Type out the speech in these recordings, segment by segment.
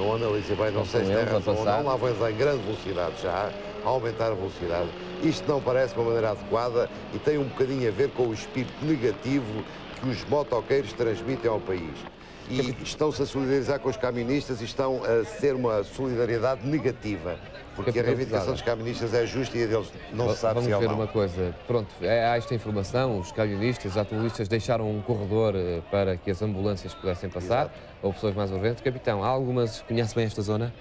não analisei bem, não sei se tem razão ou não, lá vão eles em grande velocidade já, a aumentar a velocidade. Isto não parece uma maneira adequada e tem um bocadinho a ver com o espírito negativo que os motoqueiros transmitem ao país. E estão-se a solidarizar com os camionistas e estão a ser uma solidariedade negativa. Porque a reivindicação dos camionistas é justa e a deles não se sabe se é ou não. Vamos ver uma coisa. Pronto, há esta informação, os camionistas, os automobilistas deixaram um corredor para que as ambulâncias pudessem passar, ou pessoas mais urgentes. Capitão, há algumas... Conhece bem esta zona?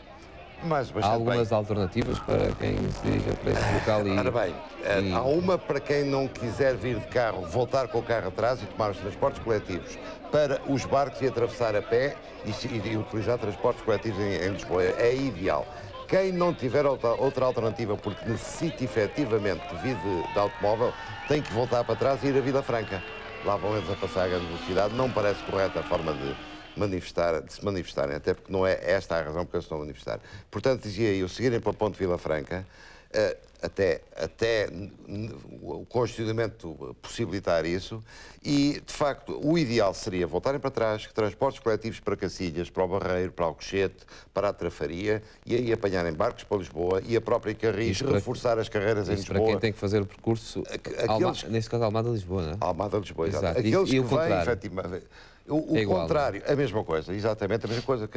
Mas há algumas alternativas para quem se dirija para este local e... Ora bem, há uma para quem não quiser vir de carro, voltar com o carro atrás e tomar os transportes coletivos para os barcos e atravessar a pé e utilizar transportes coletivos em Lisboa. É ideal. Quem não tiver outra alternativa porque necessita efetivamente de vir de automóvel, tem que voltar para trás e ir a Vila Franca. Lá vão eles a passar a grande velocidade. Não parece correta a forma de se manifestarem, até porque não é esta a razão porque eles estão a manifestar. Portanto, dizia eu, seguirem para o ponto de Vila Franca, até o constitucionamento possibilitar isso, e, de facto, o ideal seria voltarem para trás, transportes coletivos para Cacilhas, para o Barreiro, para Alcochete, para a Trafaria, e aí apanharem barcos para Lisboa, e a própria Carris reforçar as carreiras em Lisboa. Para quem tem que fazer o percurso, nesse caso, Almada-Lisboa, não é? Almada-Lisboa, exato. Aqueles que vêm, efetivamente... O contrário, a mesma coisa, exatamente, a mesma coisa,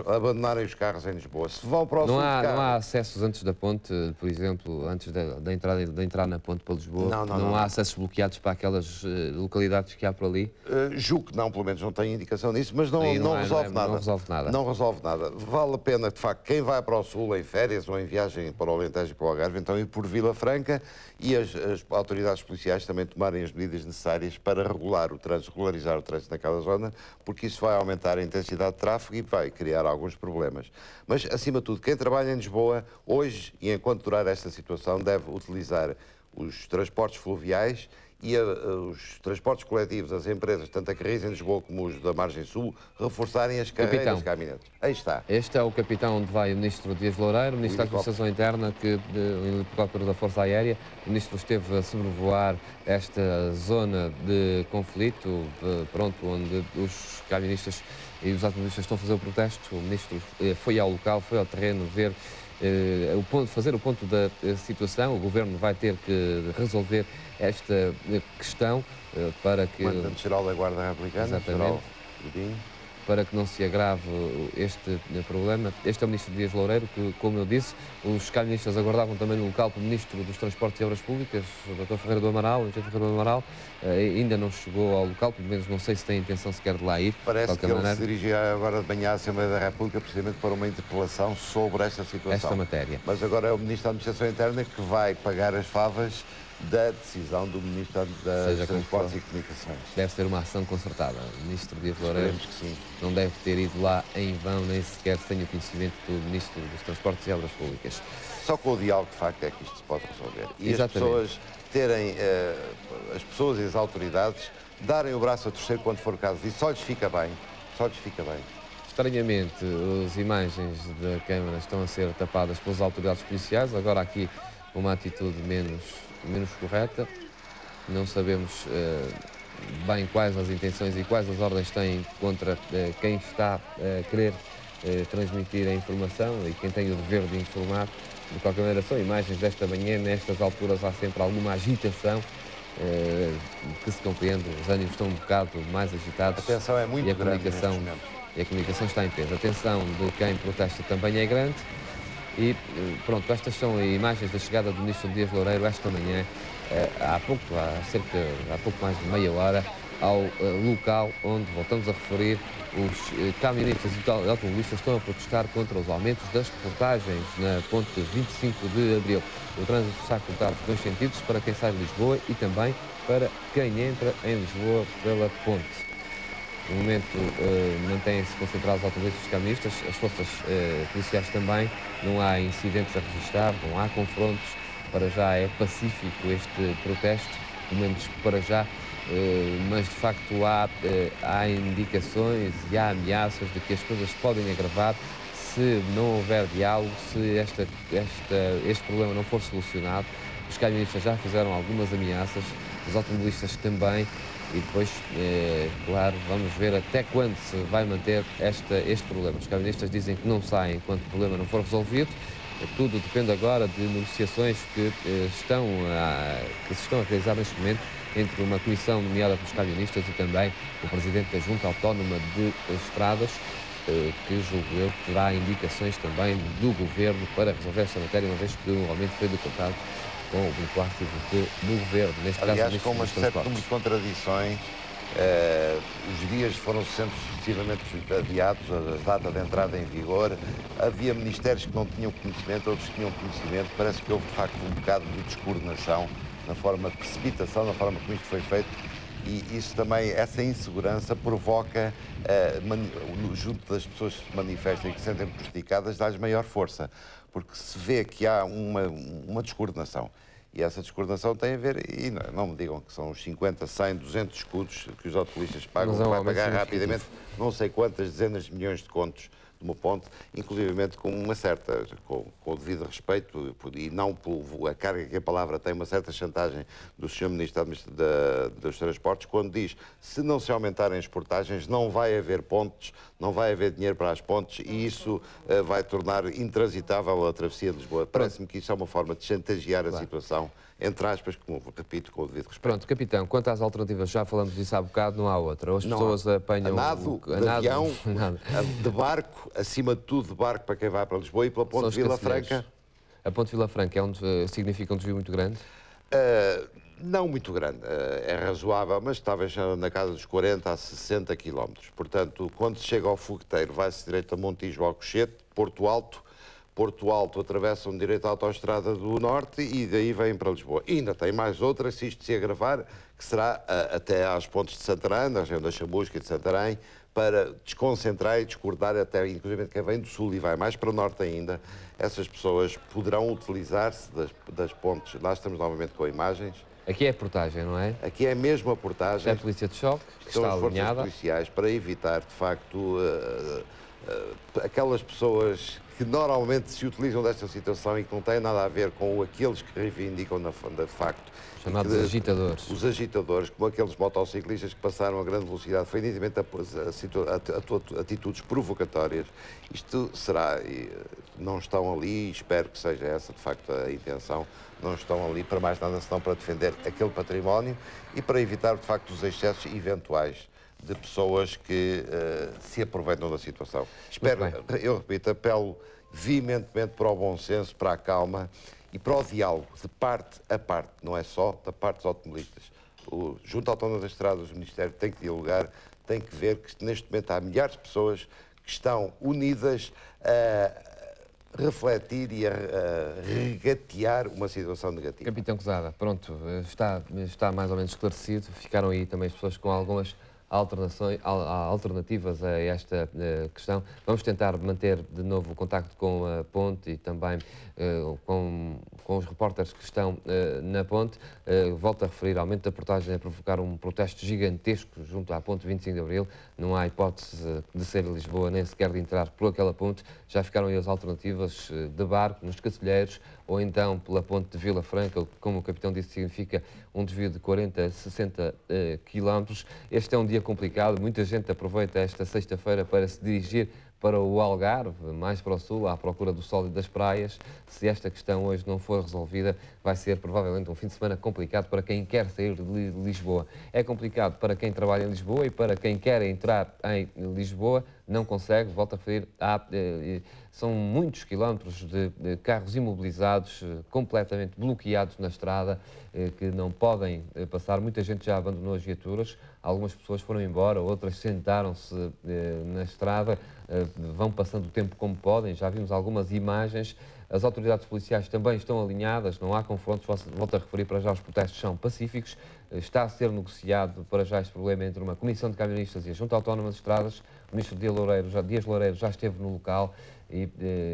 abandonarem os carros em Lisboa. Se vão para o sul de carro... Não há acessos antes da ponte, por exemplo, antes de entrar na ponte para Lisboa? Não há acessos bloqueados para aquelas localidades que há por ali? Julgo que não, pelo menos não tenho indicação nisso, mas não resolve nada. Não resolve nada. Não resolve nada. Vale a pena, de facto, quem vai para o sul em férias ou em viagem para o Alentejo e para o Algarve, então ir por Vila Franca e as autoridades policiais também tomarem as medidas necessárias para regularizar o trânsito naquela zona, porque isso vai aumentar a intensidade de tráfego e vai criar alguns problemas. Mas, acima de tudo, quem trabalha em Lisboa, hoje e enquanto durar esta situação, deve utilizar os transportes fluviais e os transportes coletivos, as empresas, tanto a Carris em Lisboa como os da Margem Sul, reforçarem as carreiras de caminhantes. Aí está. Este é o capitão onde vai o Ministro Dias Loureiro, o Ministro da Administração Interna, o helicóptero da Força Aérea. O Ministro esteve a sobrevoar esta zona de conflito, onde os camionistas e os automobilistas estão a fazer o protesto. O Ministro foi ao local, foi ao terreno ver fazer o ponto da situação. O Governo vai ter que resolver esta questão para que... Comandante-Geral da Guarda Republicana, exatamente, para que não se agrave este problema. Este é o Ministro Dias Loureiro, que, como eu disse, os camionistas aguardavam também no local pelo Ministro dos Transportes e Obras Públicas, o Dr. Ferreira do Amaral, o Engenheiro Ferreira do Amaral, ainda não chegou ao local, pelo menos não sei se tem intenção sequer de lá ir. Parece que ele se dirigia agora de manhã à Assembleia da República precisamente para uma interpelação sobre esta situação. Esta matéria. Mas agora é o Ministro da Administração Interna que vai pagar as favas da decisão do Ministro das Transportes e Comunicações. Deve ser uma ação concertada. O Ministro Dias Loureiro que sim. Não deve ter ido lá em vão, nem sequer sem o conhecimento do Ministro dos Transportes e Obras Públicas. Só com o diálogo, de facto, é que isto se pode resolver. E as pessoas as pessoas e as autoridades darem o braço a torcer quando for o caso disso, só lhes fica bem. Só lhes fica bem. Estranhamente, as imagens da Câmara estão a ser tapadas pelas autoridades policiais, agora aqui uma atitude menos correta. Não sabemos bem quais as intenções e quais as ordens têm contra quem está a querer transmitir a informação e quem tem o dever de informar. De qualquer maneira, são imagens desta manhã. Nestas alturas há sempre alguma agitação que se compreende. Os ânimos estão um bocado mais agitados. A tensão é muito grande e a comunicação está em peso. A tensão de quem protesta também é grande. E pronto, estas são imagens da chegada do Ministro Dias Loureiro esta manhã, há pouco mais de meia hora, ao local onde, voltamos a referir, os camionistas e automobilistas estão a protestar contra os aumentos das portagens na ponte 25 de Abril. O trânsito está cortado por dois sentidos, para quem sai de Lisboa e também para quem entra em Lisboa pela ponte. No momento mantêm-se concentrados os automobilistas e os caministas, as forças policiais também. Não há incidentes a registrar, não há confrontos. Para já é pacífico este protesto, pelo menos para já, mas de facto há indicações e há ameaças de que as coisas podem agravar se não houver diálogo, se este problema não for solucionado. Os camionistas já fizeram algumas ameaças, os automobilistas também, e depois, claro, vamos ver até quando se vai manter este problema. Os camionistas dizem que não saem enquanto o problema não for resolvido. Tudo depende agora de negociações que se estão a realizar neste momento entre uma comissão nomeada pelos camionistas e também o presidente da Junta Autónoma de Estradas, que, julgo eu, terá indicações também do governo para resolver esta matéria, uma vez que o aumento foi decretado com o beneplácito do governo, neste caso, Aliás, com dos um certo número transportes. de contradições, os dias foram sempre sucessivamente adiados, a data de entrada em vigor. Havia ministérios que não tinham conhecimento, outros que tinham conhecimento. Parece que houve, de facto, um bocado de descoordenação na forma de precipitação, na forma como isto foi feito. E isso também, essa insegurança provoca, junto das pessoas que se manifestam e que se sentem prejudicadas, dá-lhes maior força, porque se vê que há uma descoordenação. E essa descoordenação tem a ver, e não me digam que são os 50, 100, 200 escudos que os automobilistas pagam, que vai pagar rapidamente não sei quantas dezenas de milhões de contos de uma ponte, inclusivamente com uma certa, com o devido respeito, e não por a carga que a palavra tem, uma certa chantagem do Sr. Ministro dos Transportes, quando diz, se não se aumentarem as portagens, não vai haver pontes, não vai haver dinheiro para as pontes, e isso vai tornar intransitável a travessia de Lisboa. Parece-me que isso é uma forma de chantagear a situação, entre aspas, como repito, com o devido respeito. Pronto, capitão, quanto às alternativas, já falamos disso há bocado, não há outra. Ou as pessoas apanham... A nado, de avião, de barco, acima de tudo de barco para quem vai para Lisboa e pela Ponte de Vila Franca. A Ponte de Vila Franca significa um desvio muito grande? Não muito grande, é razoável, mas talvez na casa dos 40 a 60 quilómetros. Portanto, quando se chega ao fogueteiro, vai-se direito a Montijo, Alcochete, Porto Alto atravessam direito à autoestrada do Norte e daí vêm para Lisboa. E ainda tem mais outras, se isto se agravar, que será até às pontes de Santarém, na região da Chamusca e de Santarém, para desconcentrar e descordar até, inclusive, quem vem do Sul e vai mais para o Norte ainda, essas pessoas poderão utilizar-se das pontes. Lá estamos novamente com imagens. Aqui é a portagem, não é? Aqui é mesmo a portagem. É a polícia de choque, que são está as forças alinhada. policiais para evitar, de facto, aquelas pessoas que normalmente se utilizam desta situação e que não têm nada a ver com aqueles que reivindicam, de facto. Chamados agitadores. Os agitadores, como aqueles motociclistas que passaram a grande velocidade, foi nitidamente atitudes provocatórias. Isto será, não estão ali, espero que seja essa de facto a intenção, não estão ali para mais nada senão para defender aquele património e para evitar de facto os excessos eventuais de pessoas que se aproveitam da situação. Espero, eu repito, apelo veementemente para o bom senso, para a calma e para o diálogo, de parte a parte, não é só da parte dos automobilistas. O Junta Autónoma das Estradas, o Ministério tem que dialogar, tem que ver que neste momento há milhares de pessoas que estão unidas a refletir e a regatear uma situação negativa. Capitão Quezada, pronto, está mais ou menos esclarecido. Ficaram aí também as pessoas com algumas alternativas a esta questão. Vamos tentar manter de novo o contacto com a ponte e também com os repórteres que estão na ponte. Volto a referir, aumento da portagem a provocar um protesto gigantesco junto à ponte 25 de Abril. Não há hipótese de ser Lisboa, nem sequer de entrar por aquela ponte. Já ficaram aí as alternativas de barco nos Cacilheiros ou então pela ponte de Vila Franca, como o capitão disse, significa um desvio de 40 a 60 quilómetros. Este é um dia complicado, muita gente aproveita esta sexta-feira para se dirigir para o Algarve, mais para o sul, à procura do sol e das praias. Se esta questão hoje não for resolvida, vai ser provavelmente um fim de semana complicado para quem quer sair de Lisboa. É complicado para quem trabalha em Lisboa e para quem quer entrar em Lisboa, não consegue, volto a referir, são muitos quilómetros de carros imobilizados, completamente bloqueados na estrada, que não podem passar. Muita gente já abandonou as viaturas, algumas pessoas foram embora, outras sentaram-se na estrada, vão passando o tempo como podem. Já vimos algumas imagens. As autoridades policiais também estão alinhadas, não há confrontos, volto a referir, para já os protestos são pacíficos. Está a ser negociado para já este problema entre uma comissão de camionistas e a Junta Autónoma de Estradas. O ministro Dias Loureiro já esteve no local e,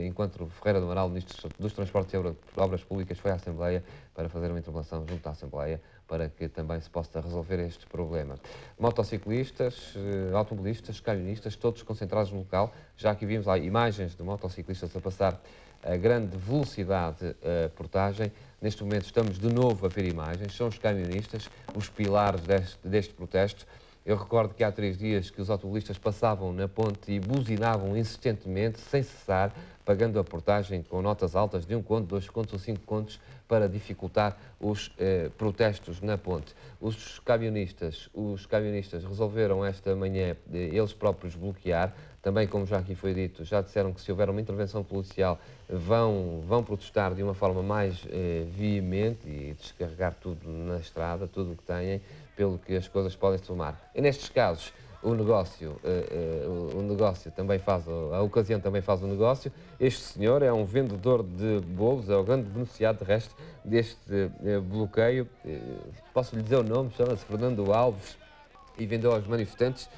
enquanto Ferreira do Amaral, ministro dos Transportes e Obras Públicas, foi à Assembleia para fazer uma interpelação junto à Assembleia para que também se possa resolver este problema. Motociclistas, automobilistas, camionistas, todos concentrados no local. Já aqui vimos lá imagens de motociclistas a passar a grande velocidade portagem. Neste momento estamos de novo a ver imagens. São os camionistas, os pilares deste protesto. Eu recordo que há 3 dias que os automobilistas passavam na ponte e buzinavam insistentemente, sem cessar, pagando a portagem com notas altas de 1 conto, 2 contos ou 5 contos para dificultar os protestos na ponte. Os camionistas resolveram esta manhã eles próprios bloquear. Também, como já aqui foi dito, já disseram que se houver uma intervenção policial vão protestar de uma forma mais veemente e descarregar tudo na estrada, tudo o que têm, pelo que as coisas podem se tomar. E nestes casos, o negócio também faz, a ocasião também faz o negócio. Este senhor é um vendedor de bolos, é o grande beneficiado, de resto, deste bloqueio. Posso lhe dizer o nome, chama-se Fernando Alves, e vendeu aos manifestantes,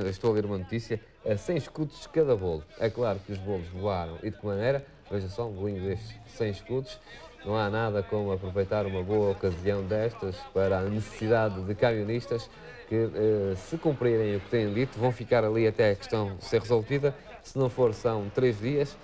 estou a ler uma notícia, a 100 escudos cada bolo. É claro que os bolos voaram, e de que maneira? Veja só, um bolinho destes 100 escudos. Não há nada como aproveitar uma boa ocasião destas para a necessidade de camionistas que, se cumprirem o que têm dito, vão ficar ali até a questão ser resolvida. Se não for, são 3 dias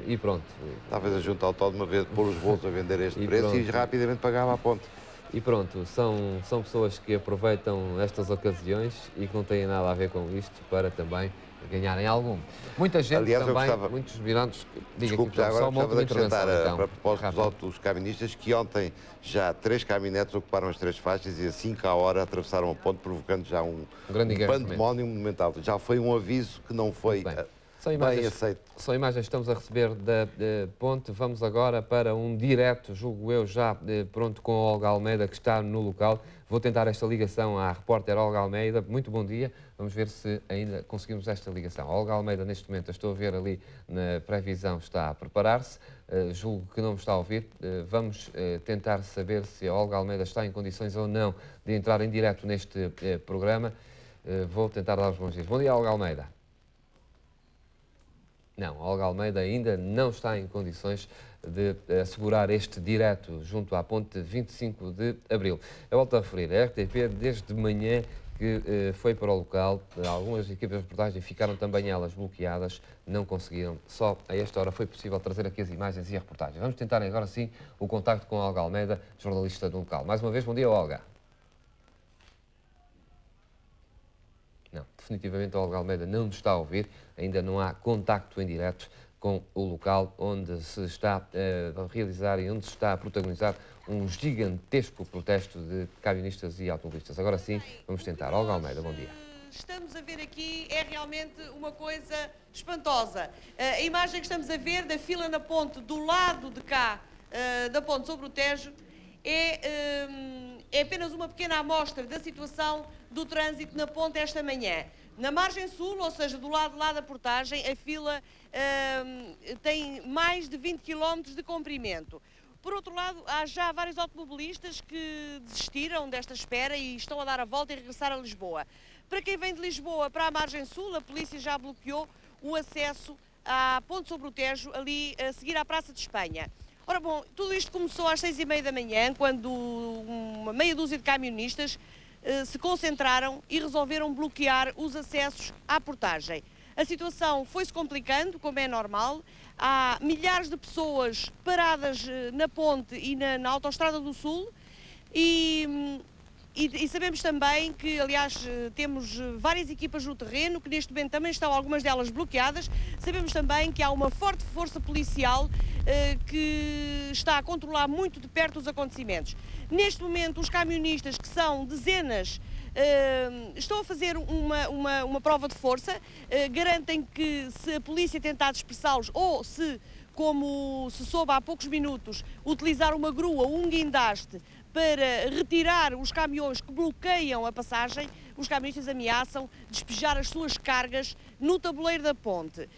e pronto. Talvez a Junta Autónoma pôr os bolos a vender este preço pronto. E rapidamente pagava a ponte. E pronto, são pessoas que aproveitam estas ocasiões e que não têm nada a ver com isto para também ganharem algum. Muita gente. Aliás, também, muitos mirantes... Desculpe, já agora gostava de acrescentar, então, a propósito dos caministas, que ontem já 3 caminhonetes ocuparam as 3 faixas e a 5 à hora atravessaram a ponte, provocando já um pandemónio monumental. Já foi um aviso que não foi bem aceito. São imagens que estamos a receber da ponte. Vamos agora para um direto, julgo eu, já pronto, com a Olga Almeida, que está no local. Vou tentar esta ligação à repórter Olga Almeida. Muito bom dia. Vamos ver se ainda conseguimos esta ligação. A Olga Almeida, neste momento, estou a ver ali na previsão, está a preparar-se. Julgo que não me está a ouvir. Vamos tentar saber se a Olga Almeida está em condições ou não de entrar em direto neste programa. Vou tentar dar os bons dias. Bom dia, Olga Almeida. Não, a Olga Almeida ainda não está em condições de assegurar este direto junto à ponte 25 de Abril. Eu volto a referir, a RTP desde manhã que foi para o local, algumas equipas de reportagem ficaram também elas bloqueadas, não conseguiram. Só a esta hora foi possível trazer aqui as imagens e a reportagem. Vamos tentar agora sim o contacto com a Olga Almeida, jornalista do local. Mais uma vez, bom dia, Olga. Não, definitivamente a Olga Almeida não nos está a ouvir, ainda não há contacto em direto com o local onde se está a realizar e onde se está a protagonizar um gigantesco protesto de camionistas e automobilistas. Agora sim, vamos tentar. Olga Almeida, bom dia. Estamos a ver aqui é realmente uma coisa espantosa. A imagem que estamos a ver da fila na ponte do lado de cá, da ponte sobre o Tejo, é apenas uma pequena amostra da situação do trânsito na ponte esta manhã. Na margem sul, ou seja, do lado lá da portagem, a fila tem mais de 20 km de comprimento. Por outro lado, há já vários automobilistas que desistiram desta espera e estão a dar a volta e regressar a Lisboa. Para quem vem de Lisboa para a margem sul, a polícia já bloqueou o acesso à ponte sobre o Tejo, ali a seguir à Praça de Espanha. Ora bom, tudo isto começou às 6h30 da manhã, quando uma meia dúzia de camionistas se concentraram e resolveram bloquear os acessos à portagem. A situação foi-se complicando, como é normal. Há milhares de pessoas paradas na ponte e na Autostrada do Sul e sabemos também que, aliás, temos várias equipas no terreno, que neste momento também estão algumas delas bloqueadas. Sabemos também que há uma forte força policial que está a controlar muito de perto os acontecimentos. Neste momento, os camionistas, que são dezenas, estão a fazer uma prova de força, garantem que se a polícia tentar dispersá-los ou se, como se soube há poucos minutos, utilizar uma grua ou um guindaste para retirar os caminhões que bloqueiam a passagem, os camionistas ameaçam despejar as suas cargas no tabuleiro da ponte.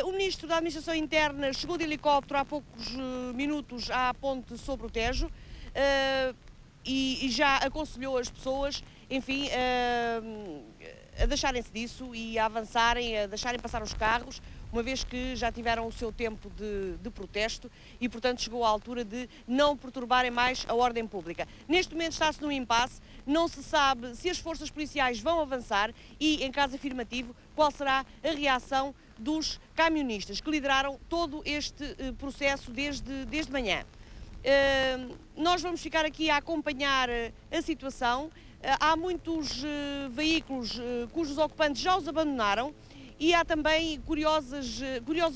O Ministro da Administração Interna chegou de helicóptero há poucos minutos à ponte sobre o Tejo e já aconselhou as pessoas, enfim, a deixarem-se disso e a avançarem, a deixarem passar os carros, uma vez que já tiveram o seu tempo de protesto e, portanto, chegou a altura de não perturbarem mais a ordem pública. Neste momento está-se num impasse, não se sabe se as forças policiais vão avançar e, em caso afirmativo, qual será a reação dos camionistas que lideraram todo este processo desde manhã. Nós vamos ficar aqui a acompanhar a situação. Há muitos veículos cujos ocupantes já os abandonaram e há também curiosos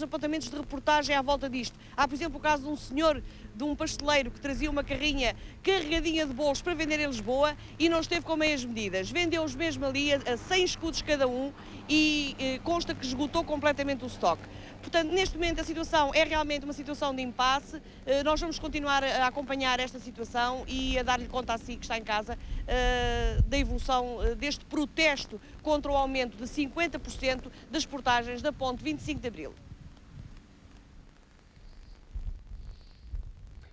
apontamentos de reportagem à volta disto. Há, por exemplo, o caso de um senhor, de um pasteleiro que trazia uma carrinha carregadinha de bolos para vender em Lisboa e não esteve com meias medidas. Vendeu-os mesmo ali a 100 escudos cada um e consta que esgotou completamente o estoque. Portanto, neste momento a situação é realmente uma situação de impasse. Nós vamos continuar a acompanhar esta situação e a dar-lhe conta a si que está em casa da evolução deste protesto contra o aumento de 50% das portagens da ponte 25 de Abril.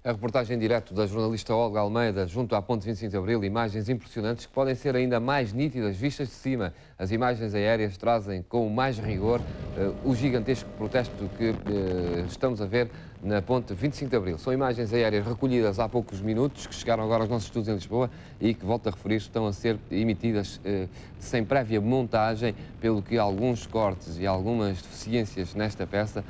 A reportagem em direto da jornalista Olga Almeida junto à ponte 25 de Abril, imagens impressionantes que podem ser ainda mais nítidas vistas de cima. As imagens aéreas trazem com mais rigor o gigantesco protesto que estamos a ver na ponte 25 de Abril. São imagens aéreas recolhidas há poucos minutos, que chegaram agora aos nossos estudos em Lisboa e que, volto a referir, estão a ser emitidas sem prévia montagem, pelo que alguns cortes e algumas deficiências nesta peça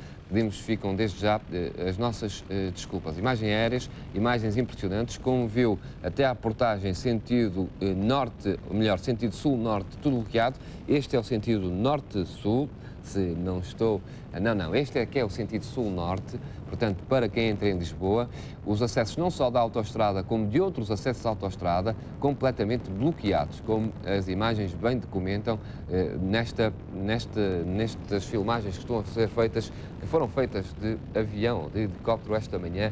ficam desde já as nossas desculpas. Imagens aéreas, imagens impressionantes, como viu até à portagem sentido norte, ou melhor, sentido sul-norte, tudo bloqueado. Este é o sentido norte-sul, se não estou... Não, este é que é o sentido sul-norte, portanto, para quem entra em Lisboa, os acessos não só da autoestrada, como de outros acessos à autoestrada, completamente bloqueados, como as imagens bem documentam nestas filmagens que estão a ser feitas, que foram feitas de avião, de helicóptero esta manhã,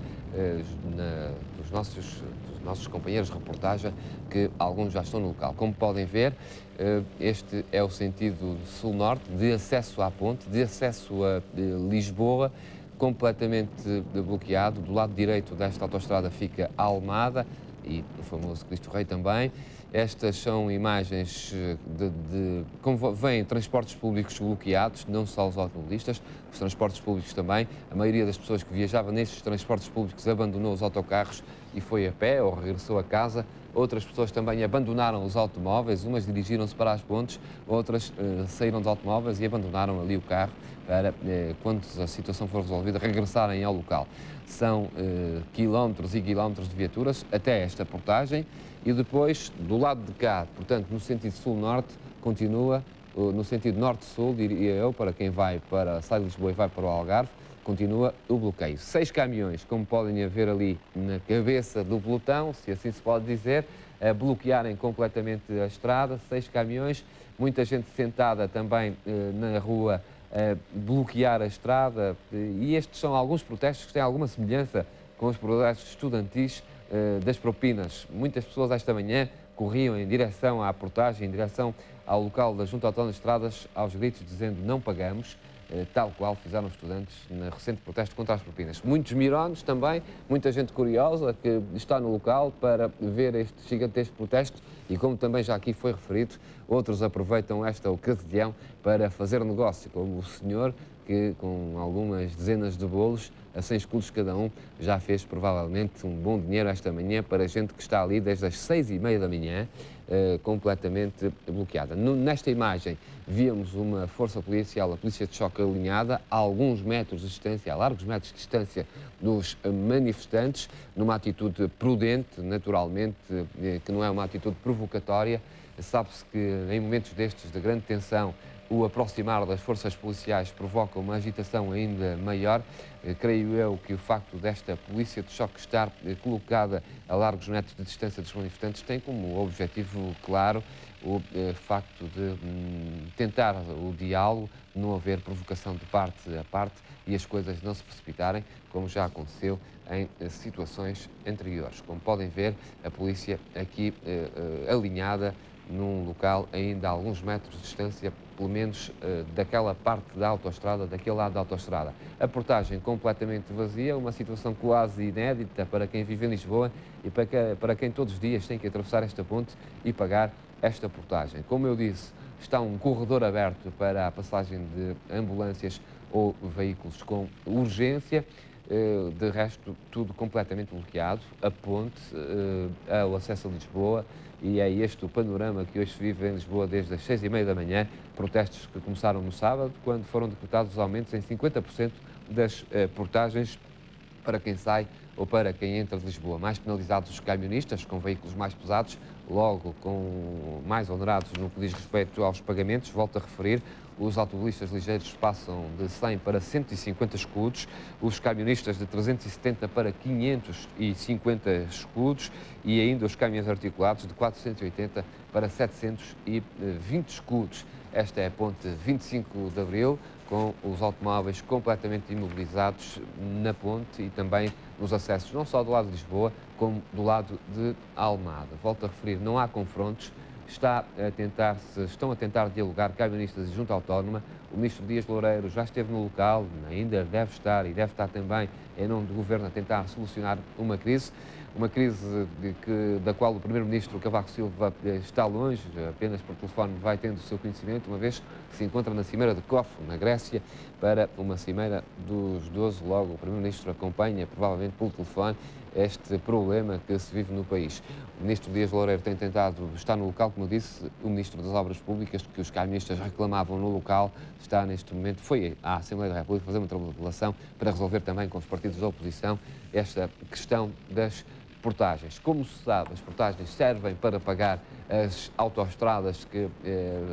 dos nossos companheiros de reportagem, que alguns já estão no local. Como podem ver, este é o sentido sul-norte, de acesso à ponte, de acesso a Lisboa, completamente bloqueado. Do lado direito desta autoestrada fica a Almada e o famoso Cristo Rei também. Estas são imagens como vêm transportes públicos bloqueados, não só os automobilistas, os transportes públicos também. A maioria das pessoas que viajavam nestes transportes públicos abandonou os autocarros e foi a pé ou regressou a casa. Outras pessoas também abandonaram os automóveis, umas dirigiram-se para as pontes, outras saíram dos automóveis e abandonaram ali o carro para, quando a situação for resolvida, regressarem ao local. São quilómetros e quilómetros de viaturas até esta portagem e depois, do lado de cá, portanto, no sentido sul-norte, continua, no sentido norte-sul, diria eu, para quem sai de Lisboa e vai para o Algarve, continua o bloqueio. 6 caminhões, como podem ver ali na cabeça do pelotão, se assim se pode dizer, a bloquearem completamente a estrada, 6 caminhões, muita gente sentada também na rua a bloquear a estrada, e estes são alguns protestos que têm alguma semelhança com os protestos estudantis das propinas. Muitas pessoas esta manhã corriam em direção à portagem, em direção ao local da Junta Autónoma de Estradas, aos gritos dizendo não pagamos, tal qual fizeram os estudantes no recente protesto contra as propinas. Muitos mirones também, muita gente curiosa que está no local para ver este gigantesco protesto e, como também já aqui foi referido, outros aproveitam esta ocasião para fazer negócio, como o senhor que, com algumas dezenas de bolos, a 100 escudos cada um, já fez provavelmente um bom dinheiro esta manhã para gente que está ali desde as 6h30 da manhã, completamente bloqueada. Nesta imagem víamos uma força policial, a polícia de choque alinhada, a alguns metros de distância, a largos metros de distância dos manifestantes, numa atitude prudente, naturalmente, que não é uma atitude provocatória. Sabe-se que em momentos destes de grande tensão, o aproximar das forças policiais provoca uma agitação ainda maior. Creio eu que o facto desta polícia de choque estar colocada a largos metros de distância dos manifestantes tem como objetivo claro o facto de tentar o diálogo, não haver provocação de parte a parte e as coisas não se precipitarem, como já aconteceu em situações anteriores. Como podem ver, a polícia aqui alinhada num local ainda a alguns metros de distância, pelo menos daquela parte da autoestrada, daquele lado da autoestrada. A portagem completamente vazia, uma situação quase inédita para quem vive em Lisboa e para quem todos os dias tem que atravessar esta ponte e pagar esta portagem. Como eu disse, está um corredor aberto para a passagem de ambulâncias ou veículos com urgência. De resto, tudo completamente bloqueado, a ponte, o acesso a Lisboa, e é este o panorama que hoje se vive em Lisboa desde as 6h30 da manhã, protestos que começaram no sábado, quando foram decretados os aumentos em 50% das portagens para quem sai ou para quem entra de Lisboa. Mais penalizados os camionistas, com veículos mais pesados, logo com mais onerados no que diz respeito aos pagamentos. Volto a referir, os automobilistas ligeiros passam de 100 para 150 escudos, os camionistas de 370 para 550 escudos e ainda os caminhões articulados de 480 para 720 escudos. Esta é a ponte 25 de Abril, com os automóveis completamente imobilizados na ponte e também nos acessos, não só do lado de Lisboa, como do lado de Almada. Volto a referir, não há confrontos, estão a tentar dialogar camionistas e Junta Autónoma. O Ministro Dias Loureiro já esteve no local, ainda deve estar e deve estar também em nome do Governo a tentar solucionar uma crise da qual o Primeiro-Ministro Cavaco Silva está longe, apenas por telefone vai tendo o seu conhecimento, uma vez que se encontra na Cimeira de Corfo, na Grécia, para uma Cimeira dos 12. Logo, o Primeiro-Ministro acompanha, provavelmente pelo telefone, este problema que se vive no país. O Ministro Dias Loureiro tem tentado estar no local, como disse, o Ministro das Obras Públicas, que os camionistas reclamavam no local, está neste momento, foi à Assembleia da República fazer uma tribulação para resolver também com os partidos da oposição esta questão das portagens. Como se sabe, as portagens servem para pagar as autoestradas que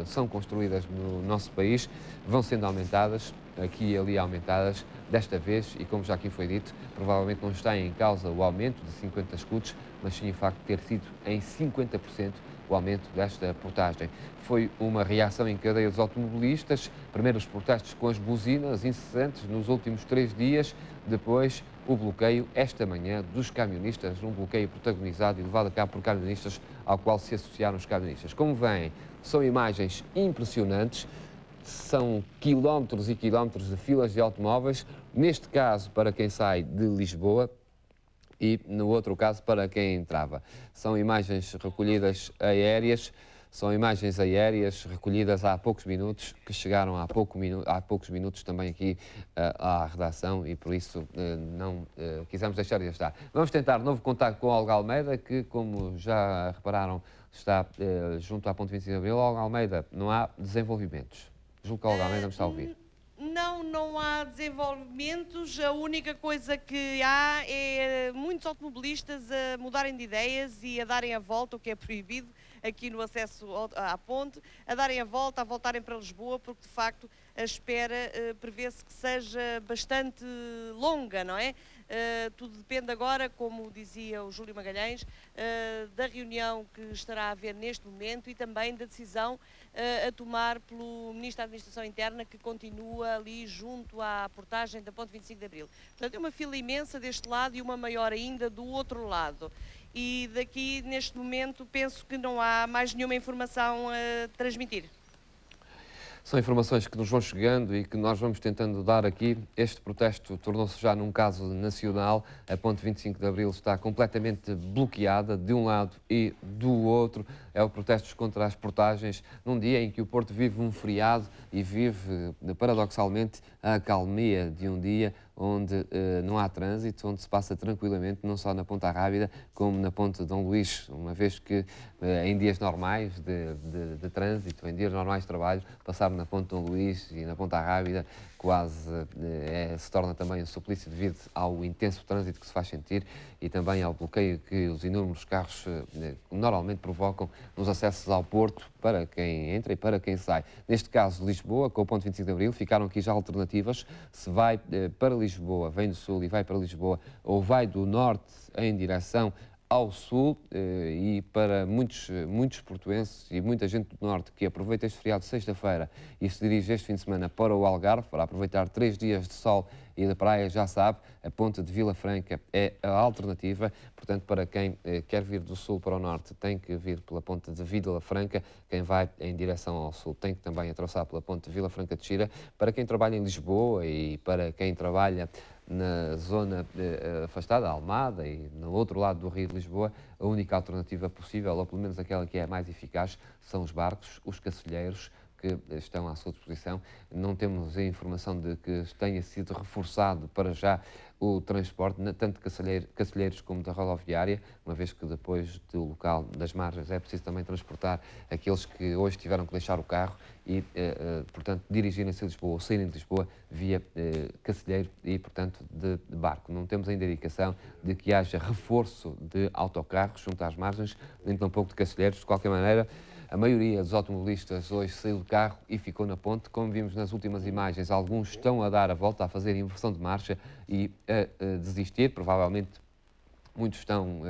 são construídas no nosso país, vão sendo aumentadas, aqui e ali aumentadas, desta vez, e como já aqui foi dito, provavelmente não está em causa o aumento de 50 escudos, mas sim o facto de ter sido em 50% o aumento desta portagem. Foi uma reação em cadeia dos automobilistas, primeiro os protestos com as buzinas incessantes nos últimos 3 dias, depois o bloqueio esta manhã dos camionistas, um bloqueio protagonizado e levado a cabo por camionistas, ao qual se associaram os camionistas. Como veem, são imagens impressionantes, são quilómetros e quilómetros de filas de automóveis, neste caso para quem sai de Lisboa e no outro caso para quem entrava. São imagens recolhidas aéreas, são imagens aéreas recolhidas há poucos minutos, que chegaram há poucos minutos também aqui à redação e por isso não quisemos deixar de estar. Vamos tentar novo contacto com Olga Almeida, que, como já repararam, está junto à ponte 25 de Abril. Olga Almeida, não há desenvolvimentos. Julgo que a Olga Almeida me está a ouvir. Não há desenvolvimentos. A única coisa que há é muitos automobilistas a mudarem de ideias e a darem a volta, o que é proibido aqui no acesso à ponte, a darem a volta, a voltarem para Lisboa, porque de facto a espera prevê-se que seja bastante longa, não é? Tudo depende agora, como dizia o Júlio Magalhães, da reunião que estará a haver neste momento e também da decisão a tomar pelo Ministro da Administração Interna, que continua ali junto à portagem da ponte 25 de Abril. Portanto, é uma fila imensa deste lado e uma maior ainda do outro lado. E daqui, neste momento, penso que não há mais nenhuma informação a transmitir. São informações que nos vão chegando e que nós vamos tentando dar aqui. Este protesto tornou-se já num caso nacional. A ponte 25 de Abril está completamente bloqueada de um lado e do outro. É o protesto contra as portagens, num dia em que o Porto vive um feriado e vive, paradoxalmente, a acalmia de um dia onde não há trânsito, onde se passa tranquilamente, não só na Ponta Rábida, como na Ponte de Dom Luís, uma vez que em dias normais de trânsito, em dias normais de trabalho, passar na Ponte de Dom Luís e na Ponta Rábida quase se torna também um suplício devido ao intenso trânsito que se faz sentir e também ao bloqueio que os inúmeros carros normalmente provocam nos acessos ao Porto, para quem entra e para quem sai. Neste caso, Lisboa, com o ponto 25 de Abril, ficaram aqui já alternativas. Se vai para Lisboa, vem do Sul e vai para Lisboa, ou vai do Norte em direção ao Sul, e para muitos portuenses e muita gente do Norte que aproveita este feriado de sexta-feira e se dirige este fim de semana para o Algarve, para aproveitar 3 dias de sol e da praia, já sabe, a ponte de Vila Franca é a alternativa. Portanto, para quem quer vir do Sul para o Norte, tem que vir pela ponte de Vila Franca. Quem vai em direção ao Sul tem que também atravessar pela ponte de Vila Franca de Xira. Para quem trabalha em Lisboa e para quem trabalha na zona afastada, Almada e no outro lado do Rio de Lisboa, a única alternativa possível, ou pelo menos aquela que é a mais eficaz, são os barcos, os cacilheiros, que estão à sua disposição. Não temos a informação de que tenha sido reforçado para já o transporte, tanto de cacilheiros como da rodoviária, uma vez que depois do local das margens é preciso também transportar aqueles que hoje tiveram que deixar o carro e, portanto, dirigirem-se a Lisboa ou saírem de Lisboa via cacilheiro e, portanto, de barco. Não temos ainda indicação de que haja reforço de autocarros junto às margens, nem tampouco de cacilheiros. De qualquer maneira, a maioria dos automobilistas hoje saiu do carro e ficou na ponte. Como vimos nas últimas imagens, alguns estão a dar a volta, a fazer inversão de marcha e a desistir. Provavelmente muitos estão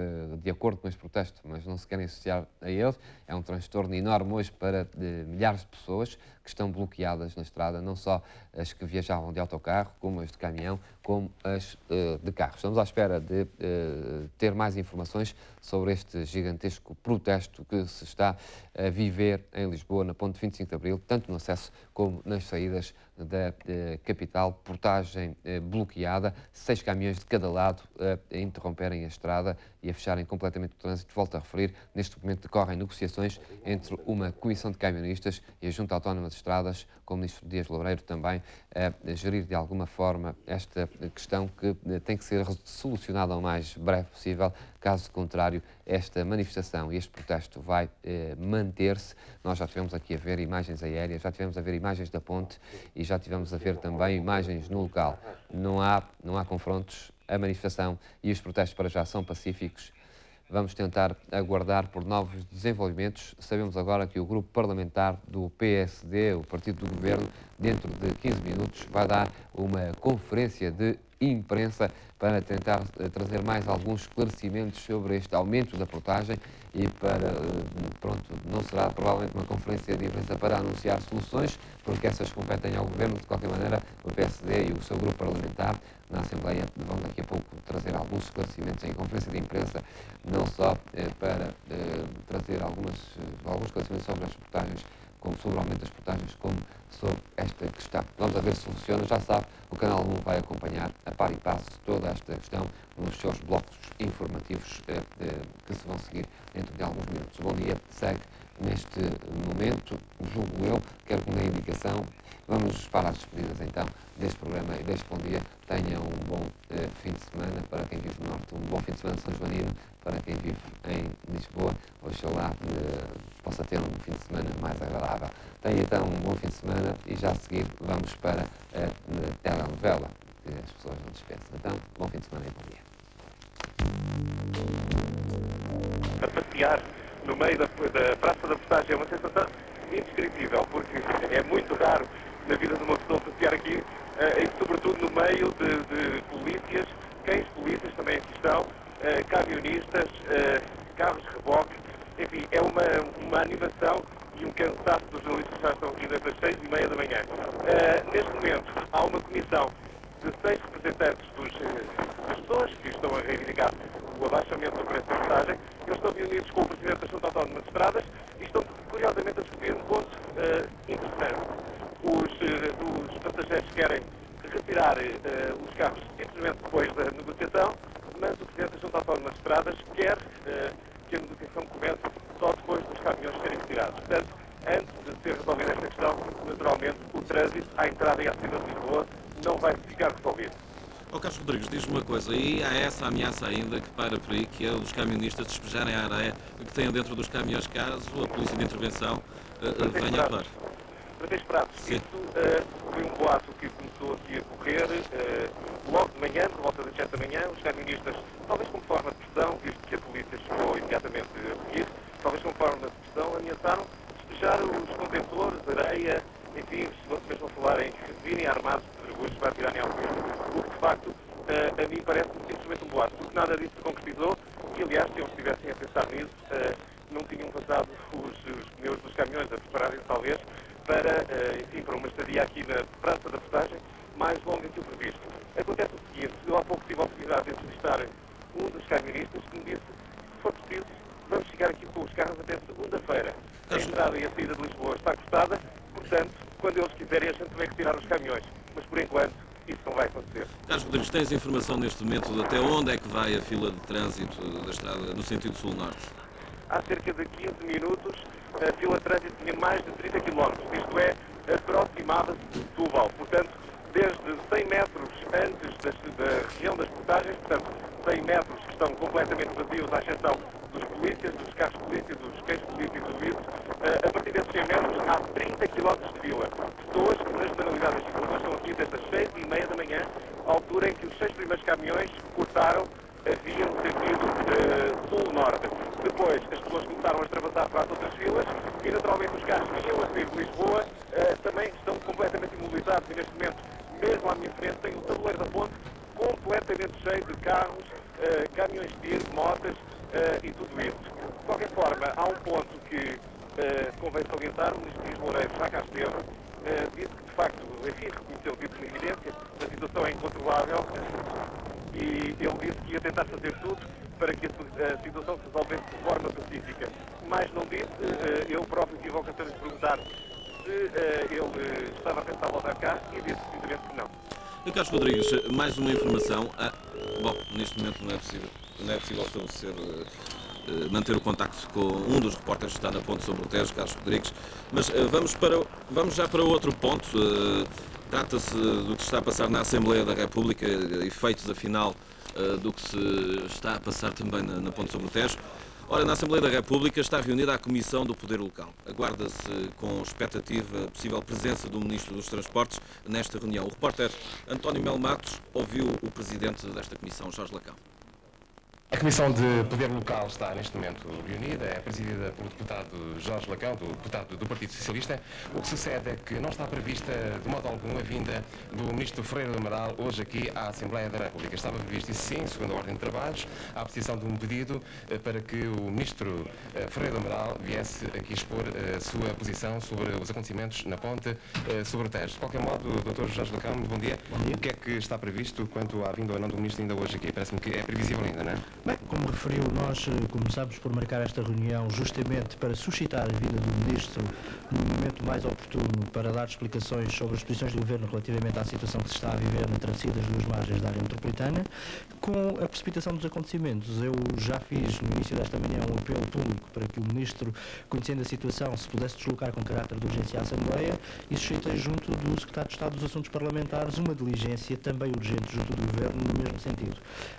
de acordo com este protesto, mas não se querem associar a eles. É um transtorno enorme hoje para milhares de pessoas que estão bloqueadas na estrada, não só as que viajavam de autocarro, como as de caminhão, como as de carro. Estamos à espera de ter mais informações sobre este gigantesco protesto que se está a viver em Lisboa, na ponte 25 de Abril, tanto no acesso como nas saídas da capital. Portagem bloqueada, 6 caminhões de cada lado a interromperem a estrada e a fecharem completamente o trânsito. Volto a referir, neste momento decorrem negociações entre uma comissão de camionistas e a Junta Autónoma de Estradas, com o Ministro Dias Loureiro também, a gerir de alguma forma esta questão que tem que ser solucionada o mais breve possível. Caso contrário, esta manifestação e este protesto vai manter-se. Nós já tivemos aqui a ver imagens aéreas, já tivemos a ver imagens da ponte e já tivemos a ver também imagens no local. Não há confrontos, a manifestação e os protestos para já são pacíficos. Vamos tentar aguardar por novos desenvolvimentos. Sabemos agora que o grupo parlamentar do PSD, o partido do governo, dentro de 15 minutos vai dar uma conferência de imprensa para tentar trazer mais alguns esclarecimentos sobre este aumento da portagem e para, não será provavelmente uma conferência de imprensa para anunciar soluções, porque essas competem ao governo. De qualquer maneira, o PSD e o seu grupo parlamentar na Assembleia vão daqui a pouco trazer alguns esclarecimentos em conferência de imprensa, não só para trazer alguns esclarecimentos sobre as portagens, como sobre o aumento das portagens, como sobre esta questão. Vamos a ver se funciona. Já sabe, o Canal 1 vai acompanhar a par e passo toda esta questão nos seus blocos informativos que se vão seguir dentro de alguns minutos. Bom dia, segue neste momento, julgo eu, quero que me dê indicação. Vamos para as despedidas então deste programa e deste bom dia. Tenha um bom fim de semana para quem vive no Norte, um bom fim de semana de São Joanino para quem vive em Lisboa. Oxalá possa ter um fim de semana mais agradável. Tenha então um bom fim de semana e já a seguir vamos para a telenovela que as pessoas não dispensam. Então, bom fim de semana e bom dia. A passear no meio da Praça da Portagem é uma sensação indescritível, porque é muito raro na vida de uma pessoa passear aqui, e sobretudo no meio de polícias, cães polícias também aqui estão, camionistas, carros de reboque, enfim, é uma animação e um cansaço dos jornalistas que já estão aqui desde as 6h30 da manhã. Neste momento há uma comissão de 6 representantes das pessoas que estão a reivindicar o abaixamento do preço da portagem. Eles estão reunidos com o Presidente da Junta Autónoma de Estradas e estão, curiosamente, a discutir um ponto interessante. Os passageiros querem retirar os carros simplesmente depois da negociação, mas o Presidente da Junta Autónoma de Estradas quer que a negociação comece só depois dos caminhões serem retirados. Portanto, antes de ser resolvida esta questão, naturalmente, o trânsito à entrada e à saída de Lisboa não vai ficar resolvido. Carlos Rodrigues, diz-me uma coisa, e há essa ameaça ainda que para por aí, que é os camionistas despejarem a areia que tenham dentro dos caminhões caso a polícia de intervenção venha a atuar? Para ter esperado, isso foi um boato que começou aqui a correr logo de manhã, por volta das 7 da manhã. Os camionistas, talvez como forma de pressão, visto que a polícia chegou imediatamente a seguir, talvez como forma de pressão, ameaçaram despejar os contentores, areia, enfim, chegou-se mesmo a falar em virem armados de pedregulhos para atirarem ao governo. O que, de facto, a mim parece simplesmente um boato, porque nada disso se concretizou e, aliás, se eles estivessem a pensar nisso, não tinham passado os pneus dos caminhões a prepararem-se, talvez, para uma estadia aqui na Praça da Portagem mais longa que o previsto. Acontece o seguinte, eu há pouco tive a oportunidade de entrevistar um dos camionistas que me disse, se for preciso, vamos ficar aqui com os carros até segunda-feira. A entrada e a saída de Lisboa está cortada, portanto, quando eles quiserem, a gente vai retirar os caminhões. Mas, por enquanto, isso não vai acontecer. Carlos Rodrigues, tens informação neste momento de até onde é que vai a fila de trânsito da estrada no sentido sul-norte? Há cerca de 15 minutos, a fila de trânsito tinha mais de 30 km, isto é, aproximava-se de Setúbal. Portanto, desde 100 metros antes da região das portagens, portanto, 100 metros que estão completamente vazios, à exceção dos polícias, dos carros de polícia, dos cães de polícia e tudo isso, a partir desses 100 metros há 30 km de fila. Pessoas que, na generalidade das circulações, estão aqui desde as 6h30 da manhã, à altura em que os 6 primeiros caminhões cortaram a via no sentido sul-norte. Depois, as pessoas começaram a extravasar para as outras filas e, naturalmente, os carros que iam a sair de Lisboa também estão completamente imobilizados e, neste momento, mesmo à minha frente, tem o tabuleiro da ponte completamente cheio de carros, caminhões de tiro, motas e tudo isso. De qualquer forma, há um ponto que convém salientar. O Ministro Dias Loureiro já cá esteve, disse que, de facto, enfim, reconheceu o tipo de evidência, a situação é incontrolável e ele disse que ia tentar fazer tudo para que a situação se resolvesse de forma pacífica. Mas não disse, eu próprio tive a ocasião de perguntar se ele estava a pensar voltar cá e disse precisamente que não. Carlos Rodrigues, mais uma informação. Bom, neste momento não é possível estabelecer, manter o contacto com um dos repórteres que está na ponte sobre o Tejo, Carlos Rodrigues, mas vamos já para outro ponto. Trata-se do que está a passar na Assembleia da República, efeitos afinal do que se está a passar também na ponte sobre o Tejo. Ora, na Assembleia da República está reunida a Comissão do Poder Local. Aguarda-se com expectativa a possível presença do Ministro dos Transportes nesta reunião. O repórter António Melo Matos ouviu o Presidente desta Comissão, Jorge Lacão. A Comissão de Poder Local está neste momento reunida, é presidida pelo deputado Jorge Lacão, deputado do Partido Socialista. O que sucede é que não está prevista de modo algum a vinda do Ministro Ferreira do Amaral hoje aqui à Assembleia da República. Estava previsto, isso sim, segundo a ordem de trabalhos, a apreciação de um pedido para que o Ministro Ferreira do Amaral viesse aqui expor a sua posição sobre os acontecimentos na ponte sobre o Tejo. De qualquer modo, Dr. Jorge Lacão, bom dia. Bom dia. O que é que está previsto quanto à vinda ou não do Ministro ainda hoje aqui? Parece-me que é previsível ainda, não é? Bem, como referiu, nós começamos por marcar esta reunião justamente para suscitar a vinda do Ministro no momento mais oportuno para dar explicações sobre as posições do Governo relativamente à situação que se está a viver na travessia das duas margens da área metropolitana. Com a precipitação dos acontecimentos, eu já fiz no início desta manhã um apelo público para que o Ministro, conhecendo a situação, se pudesse deslocar com caráter de urgência à Assembleia e suscitei junto do Secretário de Estado dos Assuntos Parlamentares uma diligência também urgente junto do Governo no mesmo sentido.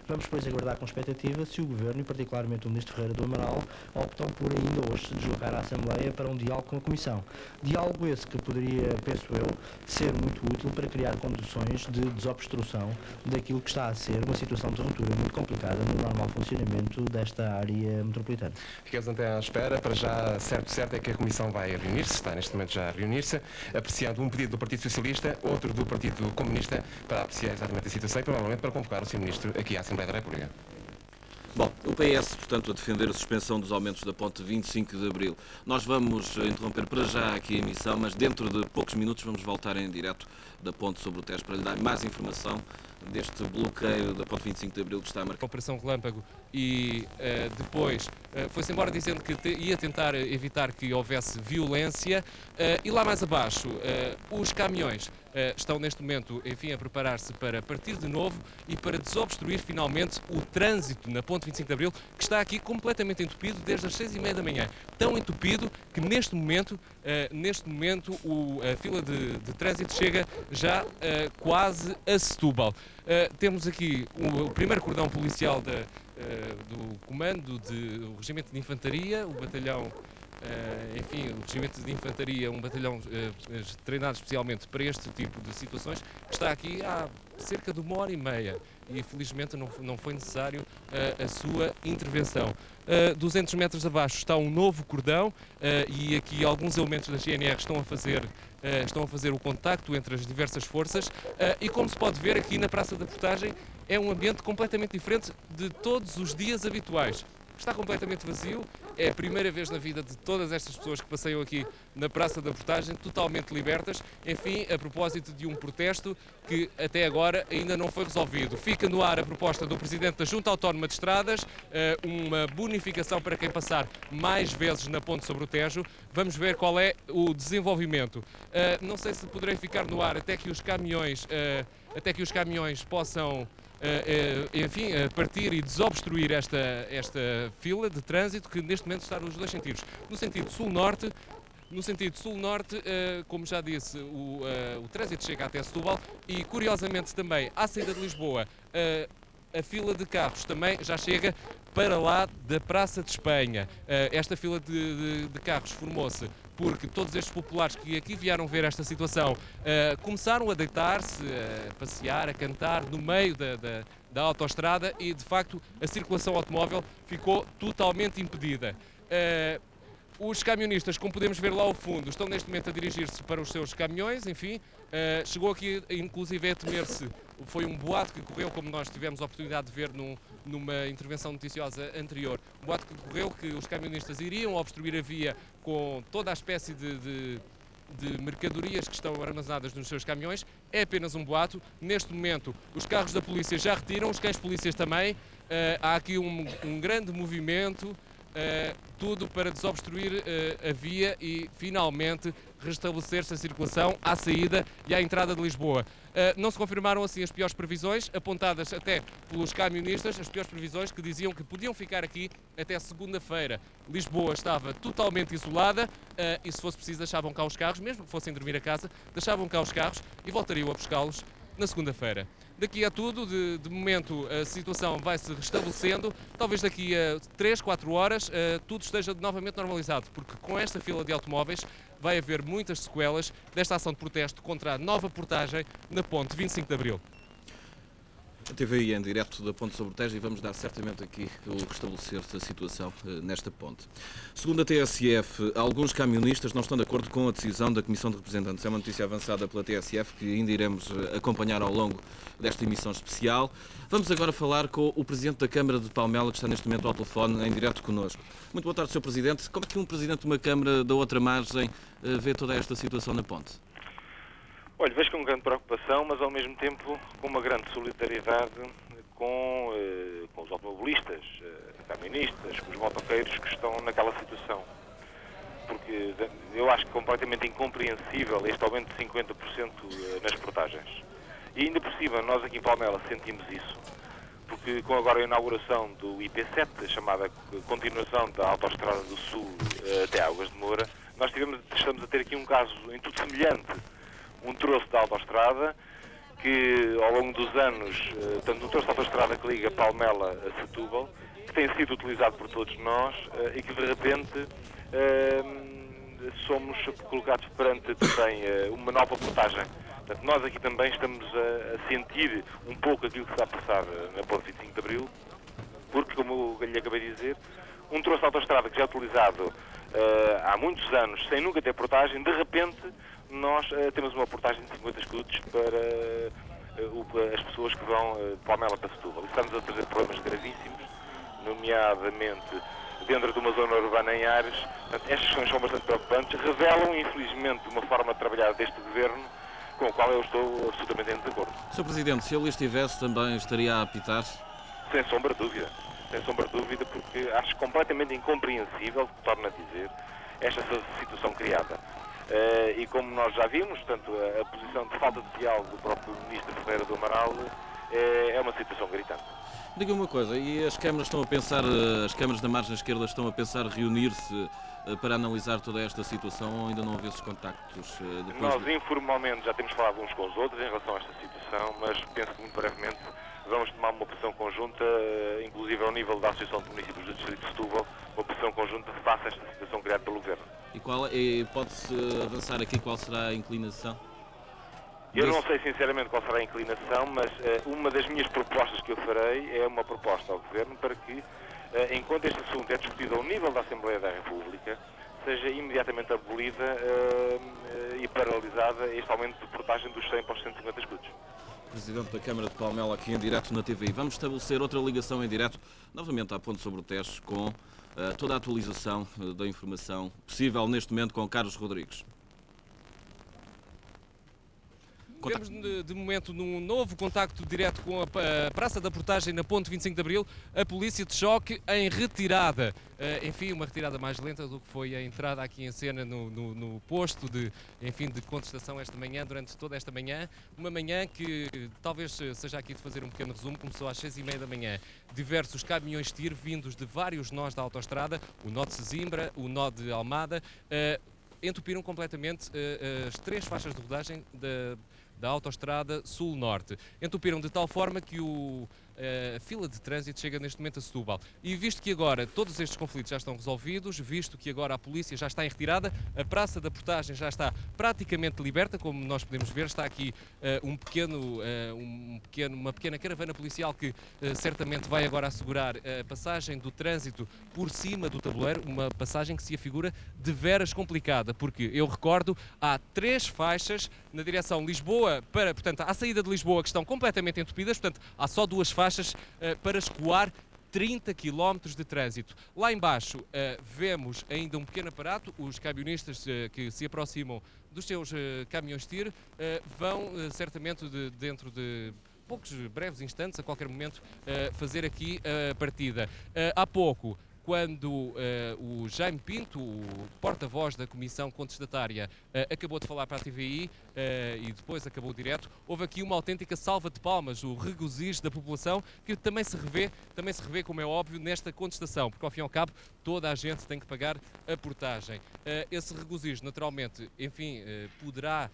Vamos, pois, aguardar com expectativa se o Governo, e particularmente o Ministro Ferreira do Amaral, optam por ainda hoje se deslocar à Assembleia para um diálogo com a Comissão. Diálogo esse que poderia, penso eu, ser muito útil para criar condições de desobstrução daquilo que está a ser uma situação de ruptura muito complicada no normal funcionamento desta área metropolitana. Ficamos até à espera. Para já, certo é que a Comissão vai reunir-se, está neste momento já a reunir-se, apreciando um pedido do Partido Socialista, outro do Partido Comunista, para apreciar exatamente a situação e provavelmente para convocar o Sr. Ministro aqui à Assembleia da República. Bom, o PS, portanto, a defender a suspensão dos aumentos da ponte 25 de Abril. Nós vamos interromper para já aqui a emissão, mas dentro de poucos minutos vamos voltar em direto da ponte sobre o Tejo para lhe dar mais informação deste bloqueio da ponte 25 de Abril que está a marcar. Operação Relâmpago e depois foi-se embora dizendo que ia tentar evitar que houvesse violência e lá mais abaixo os caminhões estão neste momento, enfim, a preparar-se para partir de novo e para desobstruir finalmente o trânsito na ponte 25 de Abril, que está aqui completamente entupido desde as 6h30 da manhã. Tão entupido que neste momento a fila de trânsito chega já quase a Setúbal. Temos aqui o primeiro cordão policial do comando do Regimento de Infantaria, o batalhão, o Regimento de Infantaria, um batalhão treinado especialmente para este tipo de situações, que está aqui há cerca de 1h30 e felizmente não foi necessário a sua intervenção. 200 metros abaixo está um novo cordão e aqui alguns elementos da GNR estão a fazer o contacto entre as diversas forças e, como se pode ver aqui na Praça da Portagem, é um ambiente completamente diferente de todos os dias habituais. está completamente vazio. É a primeira vez na vida de todas estas pessoas que passeiam aqui na Praça da Portagem, totalmente libertas, enfim, a propósito de um protesto que até agora ainda não foi resolvido. Fica no ar a proposta do Presidente da Junta Autónoma de Estradas, uma bonificação para quem passar mais vezes na ponte sobre o Tejo. Vamos ver qual é o desenvolvimento. Não sei se poderei ficar no ar até que os caminhões possam enfim, partir e desobstruir esta fila de trânsito que neste momento está nos dois sentidos. No sentido sul-norte, como já disse, o trânsito chega até Setúbal e, curiosamente também, à saída de Lisboa, a fila de carros também já chega para lá da Praça de Espanha. Esta fila de carros formou-se porque todos estes populares que aqui vieram ver esta situação começaram a deitar-se, a passear, a cantar no meio da autoestrada e, de facto, a circulação automóvel ficou totalmente impedida. Os camionistas, como podemos ver lá ao fundo, estão neste momento a dirigir-se para os seus caminhões, enfim. Chegou aqui, inclusive, a temer-se, foi um boato que correu, como nós tivemos a oportunidade de ver numa intervenção noticiosa anterior, um boato que correu que os camionistas iriam obstruir a via com toda a espécie de mercadorias que estão armazenadas nos seus caminhões. É apenas um boato. Neste momento, os carros da polícia já retiram, os cães polícias também. Há aqui um grande movimento, tudo para desobstruir a via e, finalmente, restabelecer-se a circulação à saída e à entrada de Lisboa. Não se confirmaram assim as piores previsões, apontadas até pelos camionistas, as piores previsões que diziam que podiam ficar aqui até segunda-feira. Lisboa estava totalmente isolada e, se fosse preciso, deixavam cá os carros, mesmo que fossem dormir a casa, deixavam cá os carros e voltariam a buscá-los na segunda-feira. Daqui a tudo, de momento, a situação vai se restabelecendo. Talvez daqui a 3, 4 horas tudo esteja novamente normalizado, porque com esta fila de automóveis vai haver muitas sequelas desta ação de protesto contra a nova portagem na ponte 25 de Abril. A TVI em direto da ponte sobre o Tejo e vamos dar certamente aqui o restabelecer da situação nesta ponte. Segundo a TSF, alguns camionistas não estão de acordo com a decisão da Comissão de Representantes. É uma notícia avançada pela TSF que ainda iremos acompanhar ao longo desta emissão especial. Vamos agora falar com o Presidente da Câmara de Palmela, que está neste momento ao telefone em direto connosco. Muito boa tarde, Sr. Presidente. Como é que um Presidente de uma Câmara da outra margem vê toda esta situação na ponte? Olha, vejo com grande preocupação, mas ao mesmo tempo com uma grande solidariedade com os automobilistas, camionistas, com os motoqueiros que estão naquela situação. Porque eu acho completamente incompreensível este aumento de 50% nas portagens. E ainda por cima, nós aqui em Palmela sentimos isso, porque com agora a inauguração do IP7, a chamada continuação da Autoestrada do Sul até Águas de Moura, nós estamos a ter aqui um caso em tudo semelhante. Um troço da autoestrada que ao longo dos anos, tanto um troço da autoestrada que liga Palmela a Setúbal, que tem sido utilizado por todos nós e que de repente somos colocados perante também uma nova portagem. Portanto, nós aqui também estamos a sentir um pouco aquilo que está a passar na ponte 25 de Abril, porque, como eu lhe acabei de dizer, um troço de autoestrada que já é utilizado há muitos anos sem nunca ter portagem, de repente nós temos uma portagem de 50 escudos para as pessoas que vão de Palmela para Setúbal. Estamos a trazer problemas gravíssimos, nomeadamente dentro de uma zona urbana em Ares. Portanto, estas questões são bastante preocupantes, revelam, infelizmente, uma forma de trabalhar deste Governo com a qual eu estou absolutamente em desacordo. Sr. Presidente, se ele estivesse, também estaria a apitar? Sem sombra de dúvida. Sem sombra de dúvida, porque acho completamente incompreensível, torno a dizer, esta situação criada. E como nós já vimos, portanto, a posição de falta de diálogo do próprio Ministro Ferreira do Amaral é uma situação gritante. Diga uma coisa, e as câmaras estão a pensar, as câmaras da margem esquerda estão a pensar reunir-se para analisar toda esta situação ou ainda não houve esses contactos? Nós informalmente já temos falado uns com os outros em relação a esta situação, mas penso que muito brevemente vamos tomar uma posição conjunta, inclusive ao nível da Associação de Municípios do Distrito de Setúbal, uma posição conjunta face a esta situação criada pelo Governo. E pode-se avançar aqui qual será a inclinação? Eu não sei sinceramente qual será a inclinação, mas uma das minhas propostas que eu farei é uma proposta ao Governo para que, enquanto este assunto é discutido ao nível da Assembleia da República, seja imediatamente abolida e paralisada este aumento de portagem dos 100 para os 150 escudos. Presidente da Câmara de Palmela, aqui em direto na TVI. Vamos estabelecer outra ligação em direto, novamente à Ponte sobre o Tejo, com toda a atualização da informação possível neste momento com Carlos Rodrigues. Temos de momento num novo contacto direto com a Praça da Portagem na Ponte 25 de Abril, a polícia de choque em retirada. Enfim, uma retirada mais lenta do que foi a entrada aqui em cena no posto de contestação esta manhã, durante toda esta manhã. Uma manhã que talvez seja aqui de fazer um pequeno resumo, começou às 6h30 da manhã. Diversos caminhões TIR vindos de vários nós da autoestrada, o nó de Sesimbra, o nó de Almada, entupiram completamente as 3 faixas de rodagem da autoestrada Sul-Norte. Entupiram de tal forma que a fila de trânsito chega neste momento a Setúbal. E visto que agora todos estes conflitos já estão resolvidos, visto que agora a polícia já está em retirada, a Praça da Portagem já está praticamente liberta, como nós podemos ver, está aqui uma pequena caravana policial que certamente vai agora assegurar a passagem do trânsito por cima do tabuleiro, uma passagem que se afigura de veras complicada, porque eu recordo, há 3 faixas na direção Lisboa, portanto, à saída de Lisboa, que estão completamente entupidas, portanto, há só 2 faixas para escoar 30 km de trânsito. Lá embaixo vemos ainda um pequeno aparato, os camionistas que se aproximam dos seus caminhões TIR vão certamente dentro de poucos breves instantes, a qualquer momento, fazer aqui a partida. Há pouco, quando o Jaime Pinto, o porta-voz da Comissão Contestatária, acabou de falar para a TVI e depois acabou direto, houve aqui uma autêntica salva de palmas, o regozijo da população, que também se revê, como é óbvio, nesta contestação, porque ao fim e ao cabo toda a gente tem que pagar a portagem. Esse regozijo, naturalmente, enfim, poderá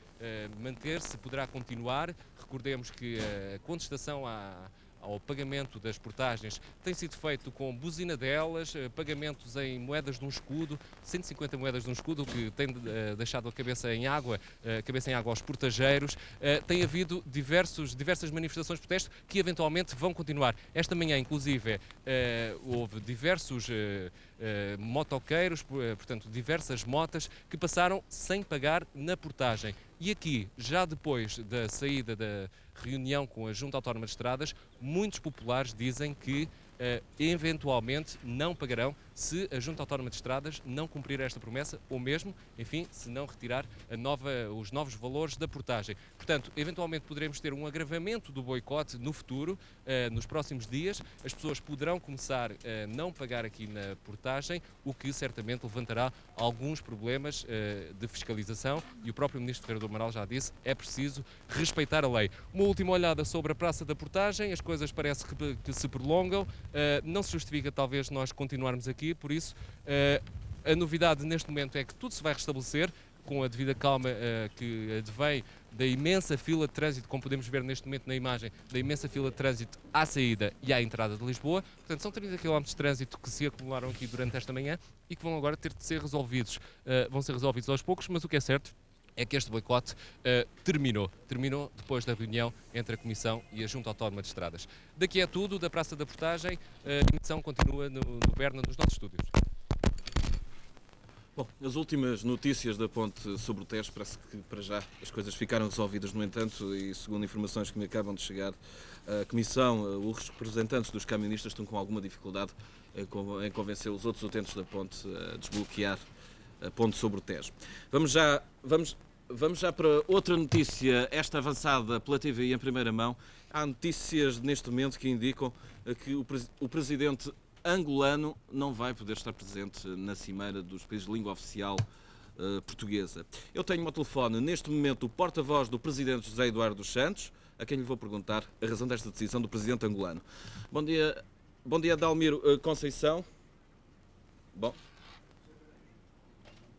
manter-se, poderá continuar. Recordemos que a contestação ao pagamento das portagens tem sido feito com buzinadelas, pagamentos em moedas de um escudo, 150 moedas de um escudo, o que tem deixado a cabeça em água aos portageiros. Tem havido diversas manifestações de protesto que eventualmente vão continuar. Esta manhã, inclusive, houve diversos motoqueiros, portanto, diversas motas que passaram sem pagar na portagem. E aqui, já depois da saída da reunião com a Junta Autónoma de Estradas, muitos populares dizem que eventualmente não pagarão se a Junta Autónoma de Estradas não cumprir esta promessa ou mesmo, enfim, se não retirar os novos valores da portagem. Portanto, eventualmente poderemos ter um agravamento do boicote no futuro, nos próximos dias. As pessoas poderão começar a não pagar aqui na portagem, o que certamente levantará alguns problemas de fiscalização, e o próprio Ministro Ferreira do Amaral já disse, é preciso respeitar a lei. Uma última olhada sobre a Praça da Portagem, as coisas parece que se prolongam, não se justifica talvez nós continuarmos aqui, por isso a novidade neste momento é que tudo se vai restabelecer com a devida calma que advém da imensa fila de trânsito, como podemos ver neste momento na imagem, da imensa fila de trânsito à saída e à entrada de Lisboa. Portanto, são 30 km de trânsito que se acumularam aqui durante esta manhã e que vão agora ter de ser resolvidos. Vão ser resolvidos aos poucos, mas o que é certo é que este boicote terminou depois da reunião entre a Comissão e a Junta Autónoma de Estradas. Daqui é tudo, da Praça da Portagem, a emissão continua no Berna, nos nossos estúdios. Bom, as últimas notícias da ponte sobre o Tejo, parece que para já as coisas ficaram resolvidas, no entanto, e segundo informações que me acabam de chegar, a Comissão, os representantes dos camionistas estão com alguma dificuldade em convencer os outros utentes da ponte a desbloquear a ponte sobre o Tejo. Vamos já para outra notícia, esta avançada pela TVI em primeira mão. Há notícias neste momento que indicam que o presidente angolano não vai poder estar presente na cimeira dos países de língua oficial portuguesa. Eu tenho ao telefone neste momento o porta-voz do presidente José Eduardo dos Santos, a quem lhe vou perguntar a razão desta decisão do presidente angolano. Bom dia Dalmiro Conceição. Bom,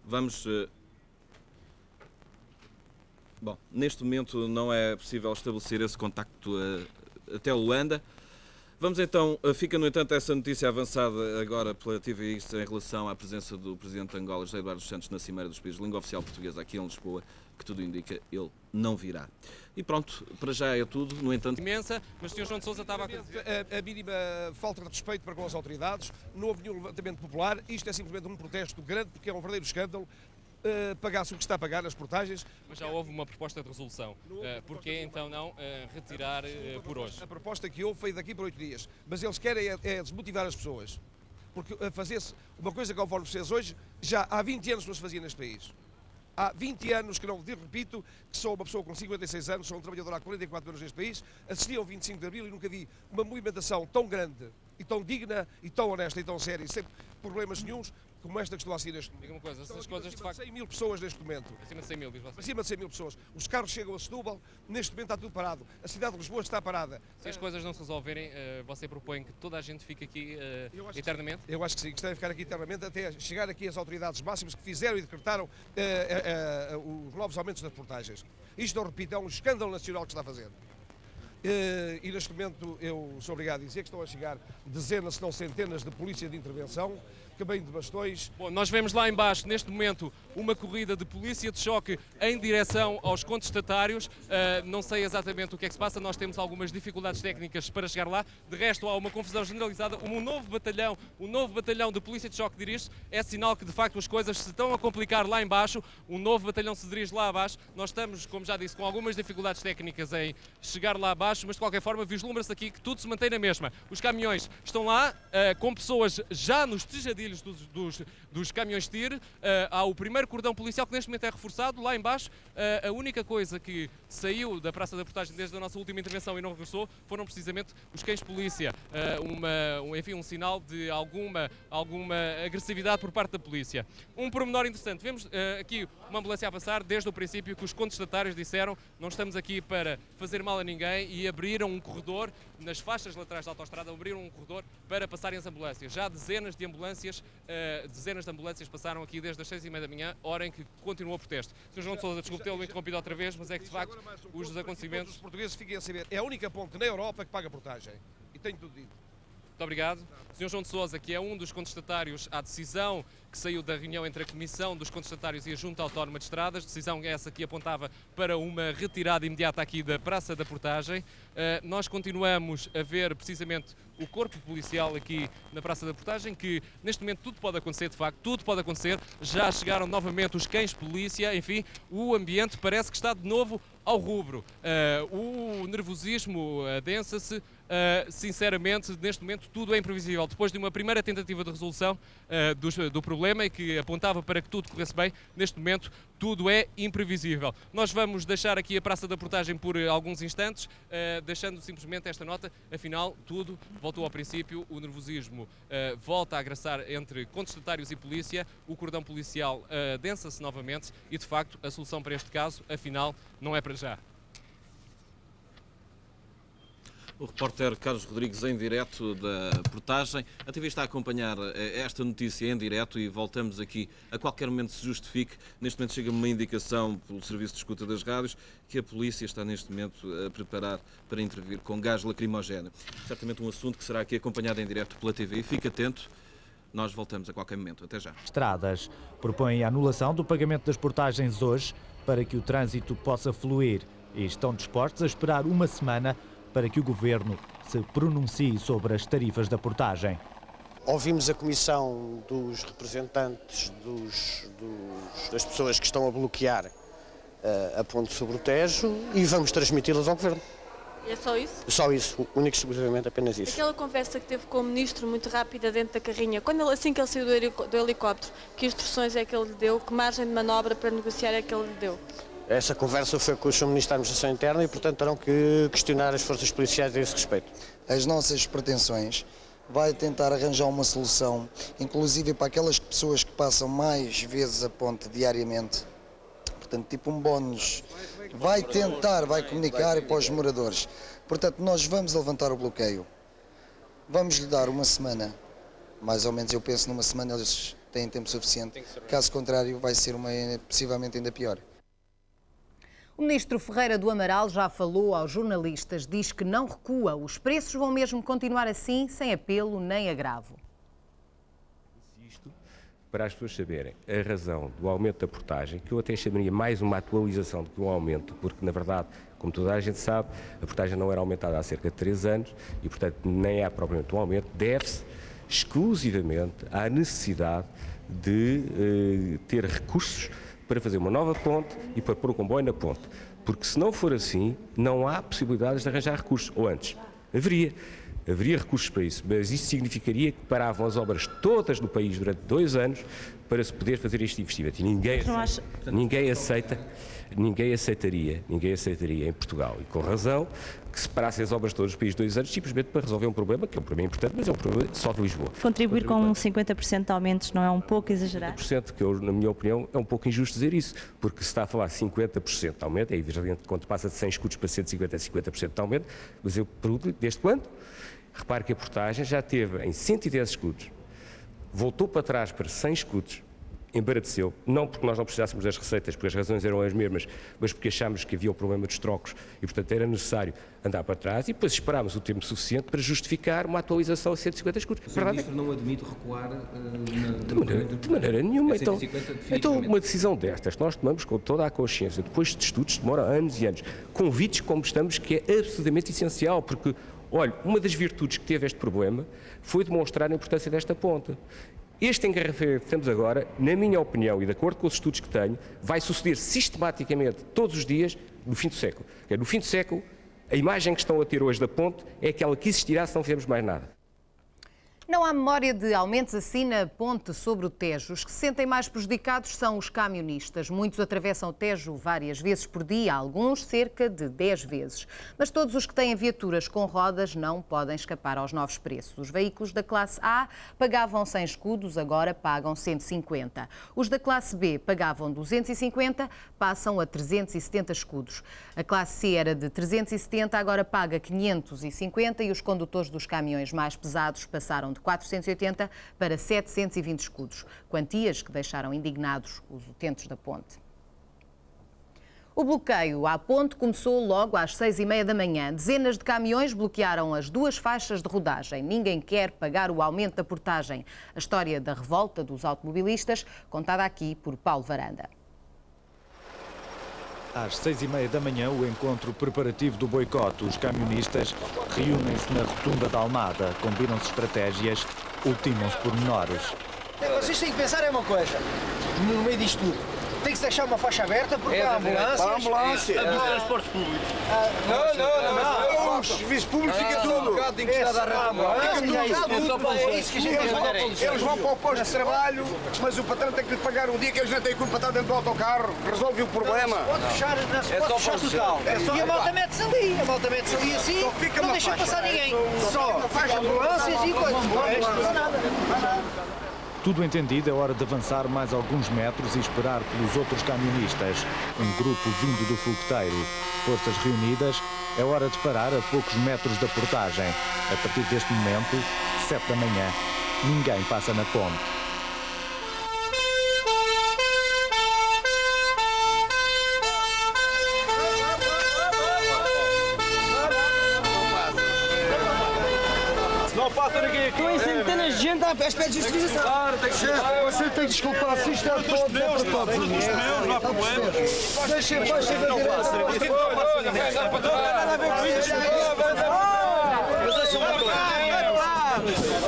vamos... Bom, neste momento não é possível estabelecer esse contacto até Luanda. Vamos então, fica no entanto essa notícia avançada agora pela TVI em relação à presença do Presidente de Angola, José Eduardo dos Santos, na Cimeira dos Países de Língua Oficial Portuguesa aqui em Lisboa, que tudo indica ele não virá. E pronto, para já é tudo, no entanto... Imensa, mas o Sr. João de Sousa estava a... A mínima falta de respeito para com as autoridades, não houve nenhum levantamento popular, isto é simplesmente um protesto grande, porque é um verdadeiro escândalo. pagasse o que está a pagar nas portagens. Mas já houve uma proposta de resolução. Porquê então não retirar por hoje? A proposta que houve foi daqui por 8 dias, mas eles querem é desmotivar as pessoas. Porque fazer-se uma coisa conforme se fez hoje, já há 20 anos que não se fazia neste país. Há 20 anos que não, repito, que sou uma pessoa com 56 anos, sou um trabalhador há 44 anos neste país, assisti ao 25 de Abril e nunca vi uma movimentação tão grande e tão digna e tão honesta e tão séria, sem problemas nenhuns, como esta que estou a assistir neste momento. Diga uma coisa, essas coisas de facto... 100 mil pessoas neste momento. Acima de 100 mil, diz você. Acima de 100 mil pessoas. Os carros chegam a Setúbal, neste momento está tudo parado. A cidade de Lisboa está parada. Se as coisas não se resolverem, você propõe que toda a gente fique aqui eternamente? Eu acho que sim, que devem ficar aqui eternamente até chegar aqui as autoridades máximas que fizeram e decretaram os novos aumentos das portagens. Isto, não repito, é um escândalo nacional que está a fazer. E neste momento eu sou obrigado a dizer que estão a chegar dezenas, se não centenas de polícia de intervenção, que vêm de bastões. Bom, nós vemos lá embaixo, neste momento, uma corrida de polícia de choque em direção aos contestatários. Não sei exatamente o que é que se passa, nós temos algumas dificuldades técnicas para chegar lá. De resto, há uma confusão generalizada. Um novo batalhão de polícia de choque dirige-se. É sinal que, de facto, as coisas se estão a complicar lá embaixo. Um novo batalhão se dirige lá abaixo. Nós estamos, como já disse, com algumas dificuldades técnicas em chegar lá abaixo, mas de qualquer forma vislumbra-se aqui que tudo se mantém na mesma. Os caminhões estão lá, com pessoas já nos tejadilhos dos caminhões de tir. Há o primeiro cordão policial que neste momento é reforçado lá embaixo. A única coisa que saiu da Praça da Portagem desde a nossa última intervenção e não regressou foram precisamente os cães de polícia. Enfim, um sinal de alguma agressividade por parte da polícia. Um pormenor interessante, vemos aqui uma ambulância a passar desde o princípio que os contestatários disseram não estamos aqui para fazer mal a ninguém e abriram um corredor nas faixas laterais da autoestrada, abriram um corredor para passarem as ambulâncias. Já dezenas de ambulâncias passaram aqui desde as 6h30 da manhã, hora em que continuou o protesto. Sr. João de Sousa, desculpe tê-lo interrompido outra vez, mas é que de facto os acontecimentos... Os portugueses fiquem a saber, é a única ponte na Europa que paga portagem. E tenho tudo dito. Muito obrigado. Sr. João de Sousa, que é um dos contestatários à decisão que saiu da reunião entre a Comissão dos Contestatários e a Junta Autónoma de Estradas, decisão essa que apontava para uma retirada imediata aqui da Praça da Portagem. Nós continuamos a ver precisamente o corpo policial aqui na Praça da Portagem, que neste momento tudo pode acontecer, de facto, tudo pode acontecer. Já chegaram novamente os cães de polícia, enfim, o ambiente parece que está de novo ao rubro. O nervosismo adensa-se. Sinceramente, neste momento tudo é imprevisível. Depois de uma primeira tentativa de resolução do problema e que apontava para que tudo corresse bem, neste momento tudo é imprevisível. Nós vamos deixar aqui a Praça da Portagem por alguns instantes, deixando simplesmente esta nota, afinal tudo voltou ao princípio, o nervosismo volta a agressar entre contestatários e polícia, o cordão policial adensa-se novamente e de facto a solução para este caso, afinal, não é para já. O repórter Carlos Rodrigues em direto da Portagem. A TV está a acompanhar esta notícia em direto e voltamos aqui a qualquer momento se justifique. Neste momento chega uma indicação pelo Serviço de Escuta das Rádios que a polícia está neste momento a preparar para intervir com gás lacrimogéneo. Certamente um assunto que será aqui acompanhado em direto pela TV. Fique atento, nós voltamos a qualquer momento. Até já. Estradas propõem a anulação do pagamento das portagens hoje para que o trânsito possa fluir e estão dispostos a esperar uma semana para que o Governo se pronuncie sobre as tarifas da portagem. Ouvimos a comissão dos representantes das pessoas que estão a bloquear a ponte sobre o Tejo e vamos transmiti-las ao Governo. E é só isso? Só isso, único e exclusivamente apenas isso. Aquela conversa que teve com o Ministro muito rápida dentro da carrinha, assim que ele saiu do helicóptero, que instruções é que ele lhe deu, que margem de manobra para negociar é que ele lhe deu? Essa conversa foi com o Sr. Ministro da Administração Interna e, portanto, terão que questionar as forças policiais a esse respeito. As nossas pretensões vai tentar arranjar uma solução, inclusive para aquelas pessoas que passam mais vezes a ponte diariamente, portanto, tipo um bónus, vai comunicar para os moradores. Portanto, nós vamos levantar o bloqueio, vamos lhe dar uma semana, mais ou menos, eu penso numa semana eles têm tempo suficiente, caso contrário vai ser possivelmente ainda pior. O ministro Ferreira do Amaral já falou aos jornalistas, diz que não recua, os preços vão mesmo continuar assim, sem apelo nem agravo. Isto para as pessoas saberem a razão do aumento da portagem, que eu até chamaria mais uma atualização do que um aumento, porque na verdade, como toda a gente sabe, a portagem não era aumentada há cerca de 3 anos e portanto nem há propriamente um aumento, deve-se exclusivamente à necessidade de ter recursos para fazer uma nova ponte e para pôr o comboio na ponte. Porque se não for assim, não há possibilidades de arranjar recursos. Ou antes, haveria recursos para isso, mas isso significaria que paravam as obras todas no país durante 2 anos para se poder fazer este investimento. E ninguém aceitaria em Portugal, e com razão, que se parassem as obras todas no país 2 anos, simplesmente para resolver um problema, que é um problema importante, mas é um problema só de Lisboa. Contribuir com 50% de aumentos não é um pouco exagerado? 50%, que eu, na minha opinião, é um pouco injusto dizer isso, porque se está a falar 50% de aumento, é evidente que quando passa de 100 escudos para 150 é 50% de aumento, mas eu pergunto-lhe, desde quando? Repare que a portagem já teve em 110 escudos, voltou para trás para 100 escudos, embarateceu, não porque nós não precisássemos das receitas, porque as razões eram as mesmas, mas porque achámos que havia o problema dos trocos e, portanto, era necessário andar para trás e depois esperámos o tempo suficiente para justificar uma atualização a 150 escudos. O Ministro não admite recuar de maneira nenhuma. Então, uma decisão destas que nós tomamos com toda a consciência, depois de estudos, demora anos e anos, convites como estamos, que é absolutamente essencial, porque, olha, uma das virtudes que teve este problema foi demonstrar a importância desta ponte. Este engarrafamento que temos agora, na minha opinião e de acordo com os estudos que tenho, vai suceder sistematicamente, todos os dias, no fim do século. No fim do século, a imagem que estão a ter hoje da ponte é aquela que existirá se não fizermos mais nada. Não há memória de aumentos assim na ponte sobre o Tejo. Os que se sentem mais prejudicados são os camionistas. Muitos atravessam o Tejo várias vezes por dia, alguns cerca de 10 vezes. Mas todos os que têm viaturas com rodas não podem escapar aos novos preços. Os veículos da classe A pagavam 100 escudos, agora pagam 150. Os da classe B pagavam 250, passam a 370 escudos. A classe C era de 370, agora paga 550 e os condutores dos caminhões mais pesados passaram de 480 para 720 escudos, quantias que deixaram indignados os utentes da ponte. O bloqueio à ponte começou logo às 6h30 da manhã. Dezenas de caminhões bloquearam as 2 faixas de rodagem. Ninguém quer pagar o aumento da portagem. A história da revolta dos automobilistas, contada aqui por Paulo Varanda. Às 6h30 da manhã, o encontro preparativo do boicote. Os camionistas reúnem-se na rotunda da Almada, combinam-se estratégias, ultimam-se por menores. Vocês têm que pensar é uma coisa, no meio disto tudo. Tem que se deixar uma faixa aberta porque há ambulâncias. Para a ambulância. Dos transportes públicos. Não. Os serviços públicos fica tudo. Tem que estar a É isso que a gente quer. Eles vão para o posto de trabalho, mas o patrão tem que lhe pagar um dia que eles não têm culpa para estar dentro do autocarro. Resolve o problema. Pode fechar, não se pode fechar total. E a malta mete-se ali. A malta mete-se ali assim, não deixa passar ninguém. Só faz ambulâncias e coisas. Não é nada. Tudo entendido, é hora de avançar mais alguns metros e esperar pelos outros camionistas. Um grupo vindo do fogueteiro. Forças reunidas, é hora de parar a poucos metros da portagem. A partir deste momento, 7 da manhã, ninguém passa na ponte. Não passa ninguém aqui. Estou em centenas de gente à espera de justiça. Claro, tem que ser. Você tem que desculpar se isto é de todos. É para todos. Não há problema. Deixa ver. Não passa ninguém. Não passa ninguém.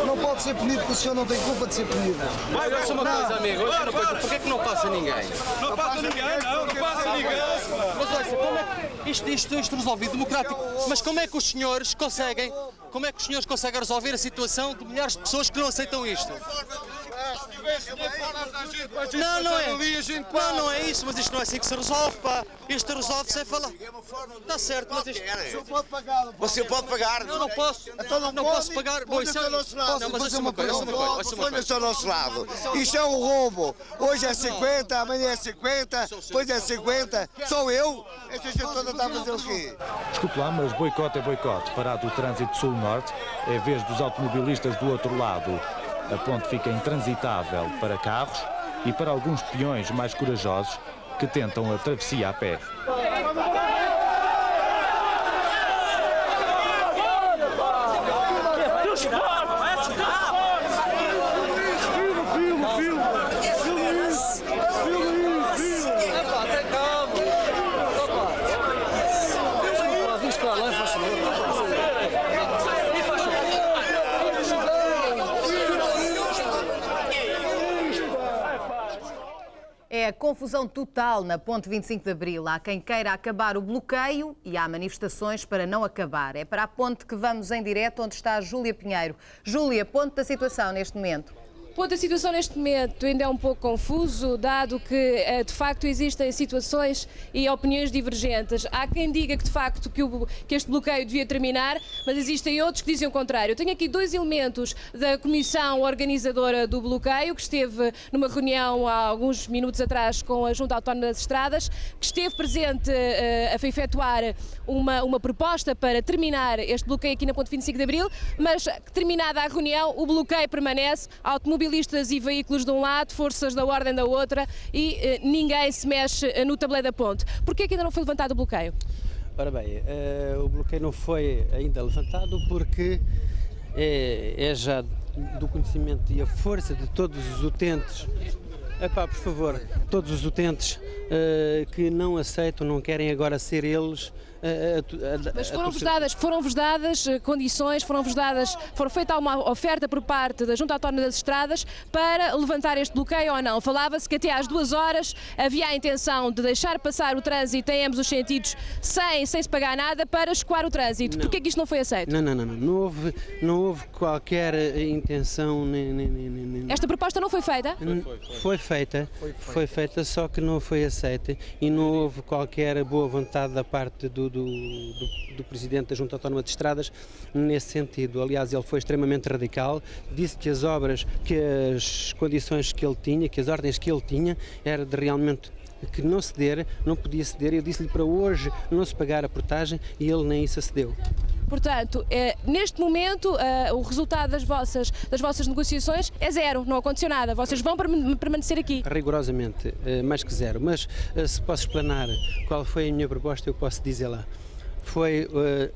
Não pode ser punido porque o senhor não tem culpa de ser punido. Vai ser uma coisa, amigo. Porquê é que não passa ninguém? Não passa ninguém, não passa ninguém. Mas olha, como é que isto resolvido democrático? Mas como é que os senhores conseguem resolver a situação de milhares de pessoas que não aceitam isto? Não é isso, mas isto não é assim que se resolve, pá. Isto resolve-se é falar. Está certo, mas isto... Você pode pagar. Não posso. Não posso pagar. Bom, isso é... Não, mas é uma coisa. Põe-se ao nosso lado. Isto é um roubo. Hoje é 50, amanhã é 50, depois é 50. Sou eu? Esta gente toda está a fazer o quê? Desculpe lá, mas boicote é boicote. Parado o trânsito sul-norte, é a vez dos automobilistas do outro lado. A ponte fica intransitável para carros e para alguns peões mais corajosos que tentam a travessia a pé. É É confusão total na ponte 25 de Abril. Há quem queira acabar o bloqueio e há manifestações para não acabar. É para a ponte que vamos em direto, onde está a Júlia Pinheiro. Júlia, ponto da situação neste momento. A situação neste momento ainda é um pouco confuso, dado que de facto existem situações e opiniões divergentes. Há quem diga que de facto que este bloqueio devia terminar, mas existem outros que dizem o contrário. Eu tenho aqui dois elementos da comissão organizadora do bloqueio, que esteve numa reunião há alguns minutos atrás com a Junta Autónoma das Estradas, que esteve presente a efetuar uma proposta para terminar este bloqueio aqui na ponte 25 de Abril, mas terminada a reunião, o bloqueio permanece, automobilistas e veículos de um lado, forças da ordem da outra e ninguém se mexe no tabuleiro da ponte. Porquê que ainda não foi levantado o bloqueio? Ora bem, o bloqueio não foi ainda levantado porque é já do conhecimento e a força de todos os utentes, por favor, todos os utentes que não aceitam, não querem agora ser eles. Mas foram-vos dadas condições, foram feita uma oferta por parte da Junta Autónoma das Estradas para levantar este bloqueio ou não? Falava-se que até às 2 horas havia a intenção de deixar passar o trânsito em ambos os sentidos sem se pagar nada para escoar o trânsito. Porquê que isto não foi aceito? Não houve qualquer intenção nem... Esta proposta não foi feita? Foi feita, só que não foi aceita e não houve qualquer boa vontade da parte do Presidente da Junta Autónoma de Estradas nesse sentido. Aliás, ele foi extremamente radical, disse que as obras, que as condições que ele tinha, que as ordens que ele tinha, era de realmente que não ceder, não podia ceder. Eu disse-lhe para hoje não se pagar a portagem e ele nem isso acedeu. Portanto, neste momento, o resultado das vossas negociações é zero, não aconteceu nada. Vocês vão permanecer aqui? Rigorosamente, mais que zero. Mas se posso explanar qual foi a minha proposta, eu posso dizer lá. Foi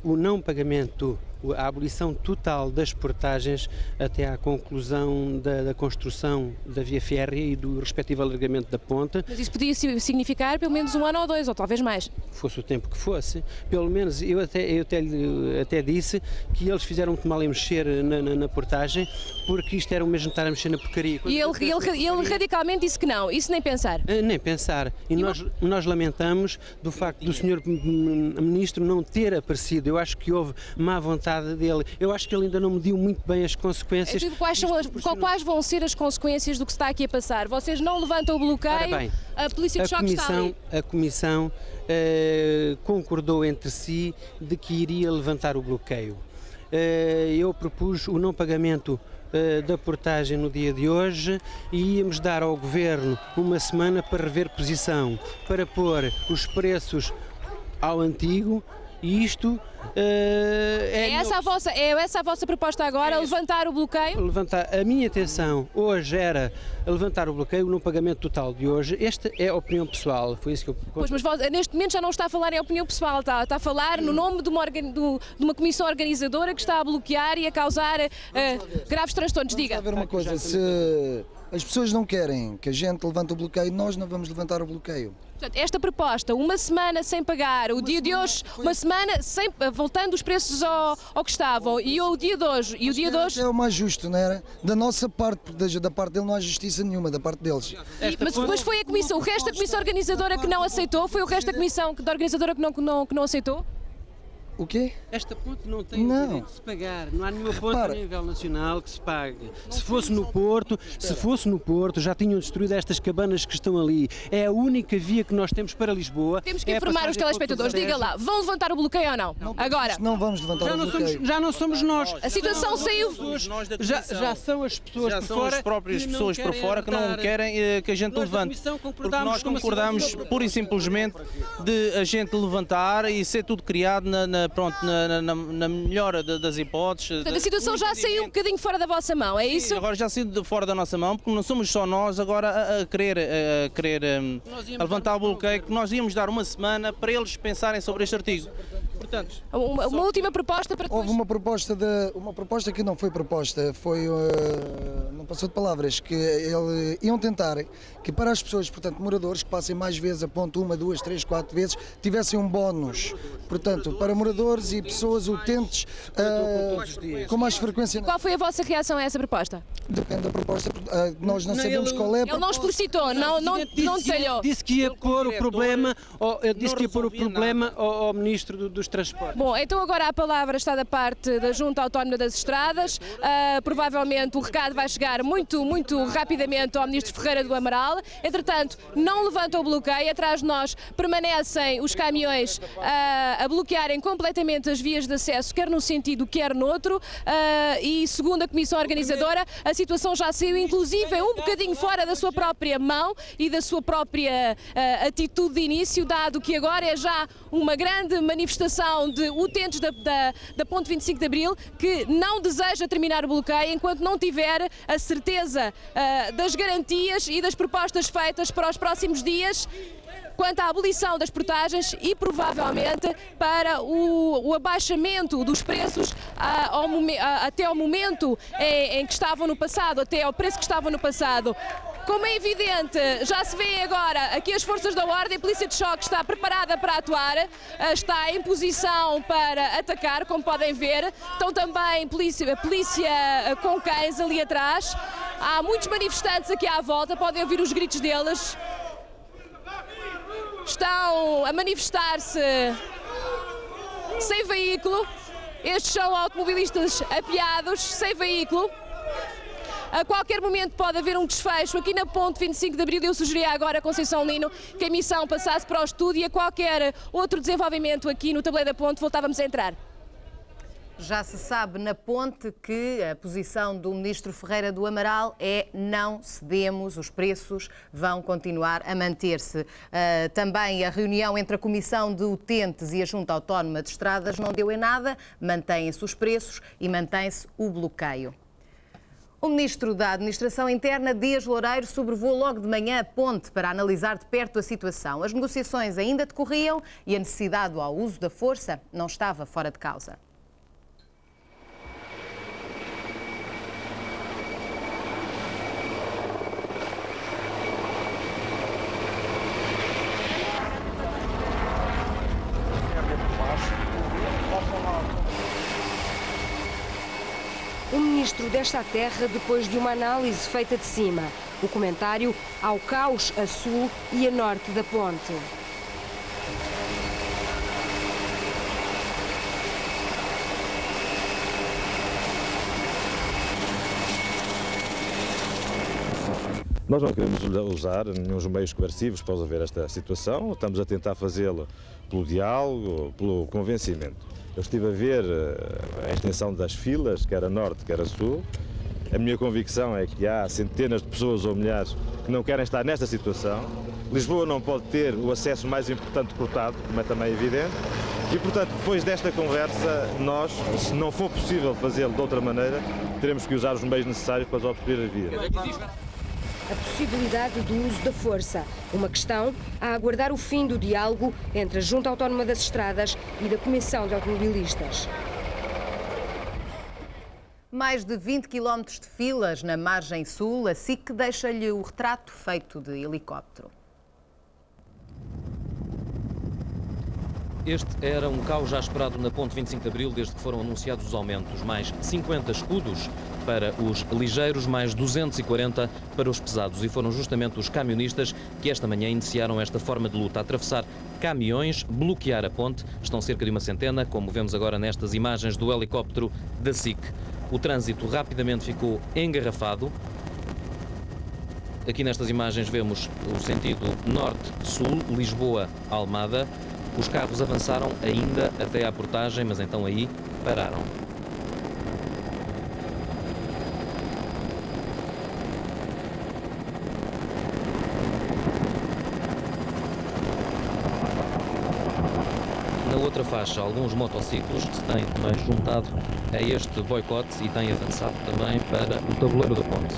o não pagamento, a abolição total das portagens até à conclusão da construção da via férrea e do respectivo alargamento da ponte. Mas isso podia significar pelo menos 1 ano ou 2, ou talvez mais? Fosse o tempo que fosse. Pelo menos eu até disse que eles fizeram-me mal em mexer na portagem, porque isto era o mesmo estar a mexer na porcaria. E ele radicalmente disse que não, isso nem pensar? Nem pensar. E nós lamentamos do facto do Sr. Ministro não ter aparecido. Eu acho que houve má vontade dele. Eu acho que ele ainda não mediu muito bem as consequências. Quais vão ser as consequências do que está aqui a passar? Vocês não levantam o bloqueio, bem, a polícia de choque está ali. A Comissão concordou entre si de que iria levantar o bloqueio. Eu propus o não pagamento da portagem no dia de hoje e íamos dar ao Governo uma semana para rever posição, para pôr os preços ao antigo. E isto é essa a vossa proposta agora, levantar o bloqueio? A minha intenção hoje era levantar o bloqueio no pagamento total de hoje. Esta é a opinião pessoal, foi isso que eu... Pois, mas neste momento já não está a falar em opinião pessoal, está a falar no nome de uma comissão organizadora que está a bloquear e a causar graves transtornos. Diga. Vamos ver uma coisa, se as pessoas não querem que a gente levante o bloqueio, nós não vamos levantar o bloqueio. Portanto, esta proposta, uma semana sem pagar, o dia de hoje, uma semana voltando os preços ao que estavam, e o dia de hoje, é o mais justo, não era? Da nossa parte, porque da parte dele não há justiça nenhuma, da parte deles. Mas depois foi a comissão, o resto da comissão organizadora que não aceitou, foi o resto da comissão organizadora que não aceitou? O quê? Esta ponte não tem o direito de se pagar, não há nenhuma ponte a nível nacional que se pague. Se fosse no Porto, já tinham destruído estas cabanas que estão ali. É a única via que nós temos para Lisboa. Temos que informar os telespectadores, diga lá, vão levantar o bloqueio ou não? Agora. Não vamos levantar o bloqueio. Já não somos nós. A situação saiu. Já são as pessoas por fora. São as próprias pessoas por fora que não querem que a gente levante. Porque nós concordamos pura e simplesmente de a gente levantar e ser tudo criado na melhora das hipóteses. Portanto, a situação já saiu um bocadinho fora da vossa mão, é isso? Sim, agora já saiu fora da nossa mão, porque não somos só nós agora a querer levantar o bloqueio, que nós íamos dar uma semana para eles pensarem sobre este artigo. Portanto, uma última proposta para Houve uma proposta que não foi proposta, foi, não passou de palavras, que iam tentar que para as pessoas, portanto, moradores que passem mais vezes a ponto 1, 2, 3, 4 vezes, tivessem um bónus, portanto, para moradores e pessoas utentes com mais frequência. Qual foi a vossa reação a essa proposta? Depende da proposta, nós não sabemos qual é a proposta. Ele não explicitou, não detalhou. Disse que ia pôr o problema, ao Ministro dos Transportes. Bom, então agora a palavra está da parte da Junta Autónoma das Estradas. Provavelmente o recado vai chegar muito rapidamente ao Ministro Ferreira do Amaral. Entretanto, não levanta o bloqueio. Atrás de nós permanecem os caminhões a bloquearem completamente as vias de acesso, quer num sentido, quer noutro. E segundo a Comissão Organizadora, a situação já saiu, inclusive, um bocadinho fora da sua própria mão e da sua própria atitude de início, dado que agora é já uma grande manifestação de utentes da Ponte 25 de Abril que não deseja terminar o bloqueio enquanto não tiver a certeza das garantias e das propostas feitas para os próximos dias quanto à abolição das portagens e provavelmente para o abaixamento dos preços até ao momento em que estavam no passado, até ao preço que estavam no passado. Como é evidente, já se vê agora aqui as forças da ordem, a polícia de choque está preparada para atuar, está em posição para atacar, como podem ver. Estão também polícia com cães ali atrás. Há muitos manifestantes aqui à volta, podem ouvir os gritos deles. Estão a manifestar-se sem veículo. Estes são automobilistas apiados, sem veículo. A qualquer momento pode haver um desfecho aqui na Ponte 25 de Abril. Eu sugeria agora a Conceição Lino que a emissão passasse para o estúdio e a qualquer outro desenvolvimento aqui no tabuleiro da Ponte voltávamos a entrar. Já se sabe na Ponte que a posição do Ministro Ferreira do Amaral é não cedemos, os preços vão continuar a manter-se. Também a reunião entre a Comissão de Utentes e a Junta Autónoma de Estradas não deu em nada, mantêm-se os preços e mantém-se o bloqueio. O Ministro da Administração Interna, Dias Loureiro, sobrevoou logo de manhã a Ponte para analisar de perto a situação. As negociações ainda decorriam e a necessidade ao uso da força não estava fora de causa. O ministro desta à terra depois de uma análise feita de cima. O comentário ao caos a sul e a norte da ponte. Nós não queremos usar nenhum meios coercivos para resolver esta situação. Estamos a tentar fazê-lo pelo diálogo, pelo convencimento. Eu estive a ver a extensão das filas, quer a norte, quer a sul. A minha convicção é que há centenas de pessoas ou milhares que não querem estar nesta situação. Lisboa não pode ter o acesso mais importante cortado, como é também evidente. E, portanto, depois desta conversa, nós, se não for possível fazê-lo de outra maneira, teremos que usar os meios necessários para obstruir as vias. A possibilidade do uso da força, uma questão a aguardar o fim do diálogo entre a Junta Autónoma das Estradas e da Comissão de Automobilistas. Mais de 20 km de filas na margem sul, a SIC deixa-lhe o retrato feito de helicóptero. Este era um caos já esperado na Ponte 25 de Abril desde que foram anunciados os aumentos. Mais 50 escudos para os ligeiros, mais 240 para os pesados. E foram justamente os camionistas que esta manhã iniciaram esta forma de luta. Atravessar caminhões, bloquear a ponte. Estão cerca de uma centena, como vemos agora nestas imagens do helicóptero da SIC. O trânsito rapidamente ficou engarrafado. Aqui nestas imagens vemos o sentido norte-sul, Lisboa-Almada. Os carros avançaram ainda até à portagem, mas então aí pararam. Na outra faixa, alguns motociclos se têm também juntado a este boicote e têm avançado também para o tabuleiro da ponte.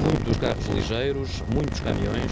muitos carros ligeiros, muitos caminhões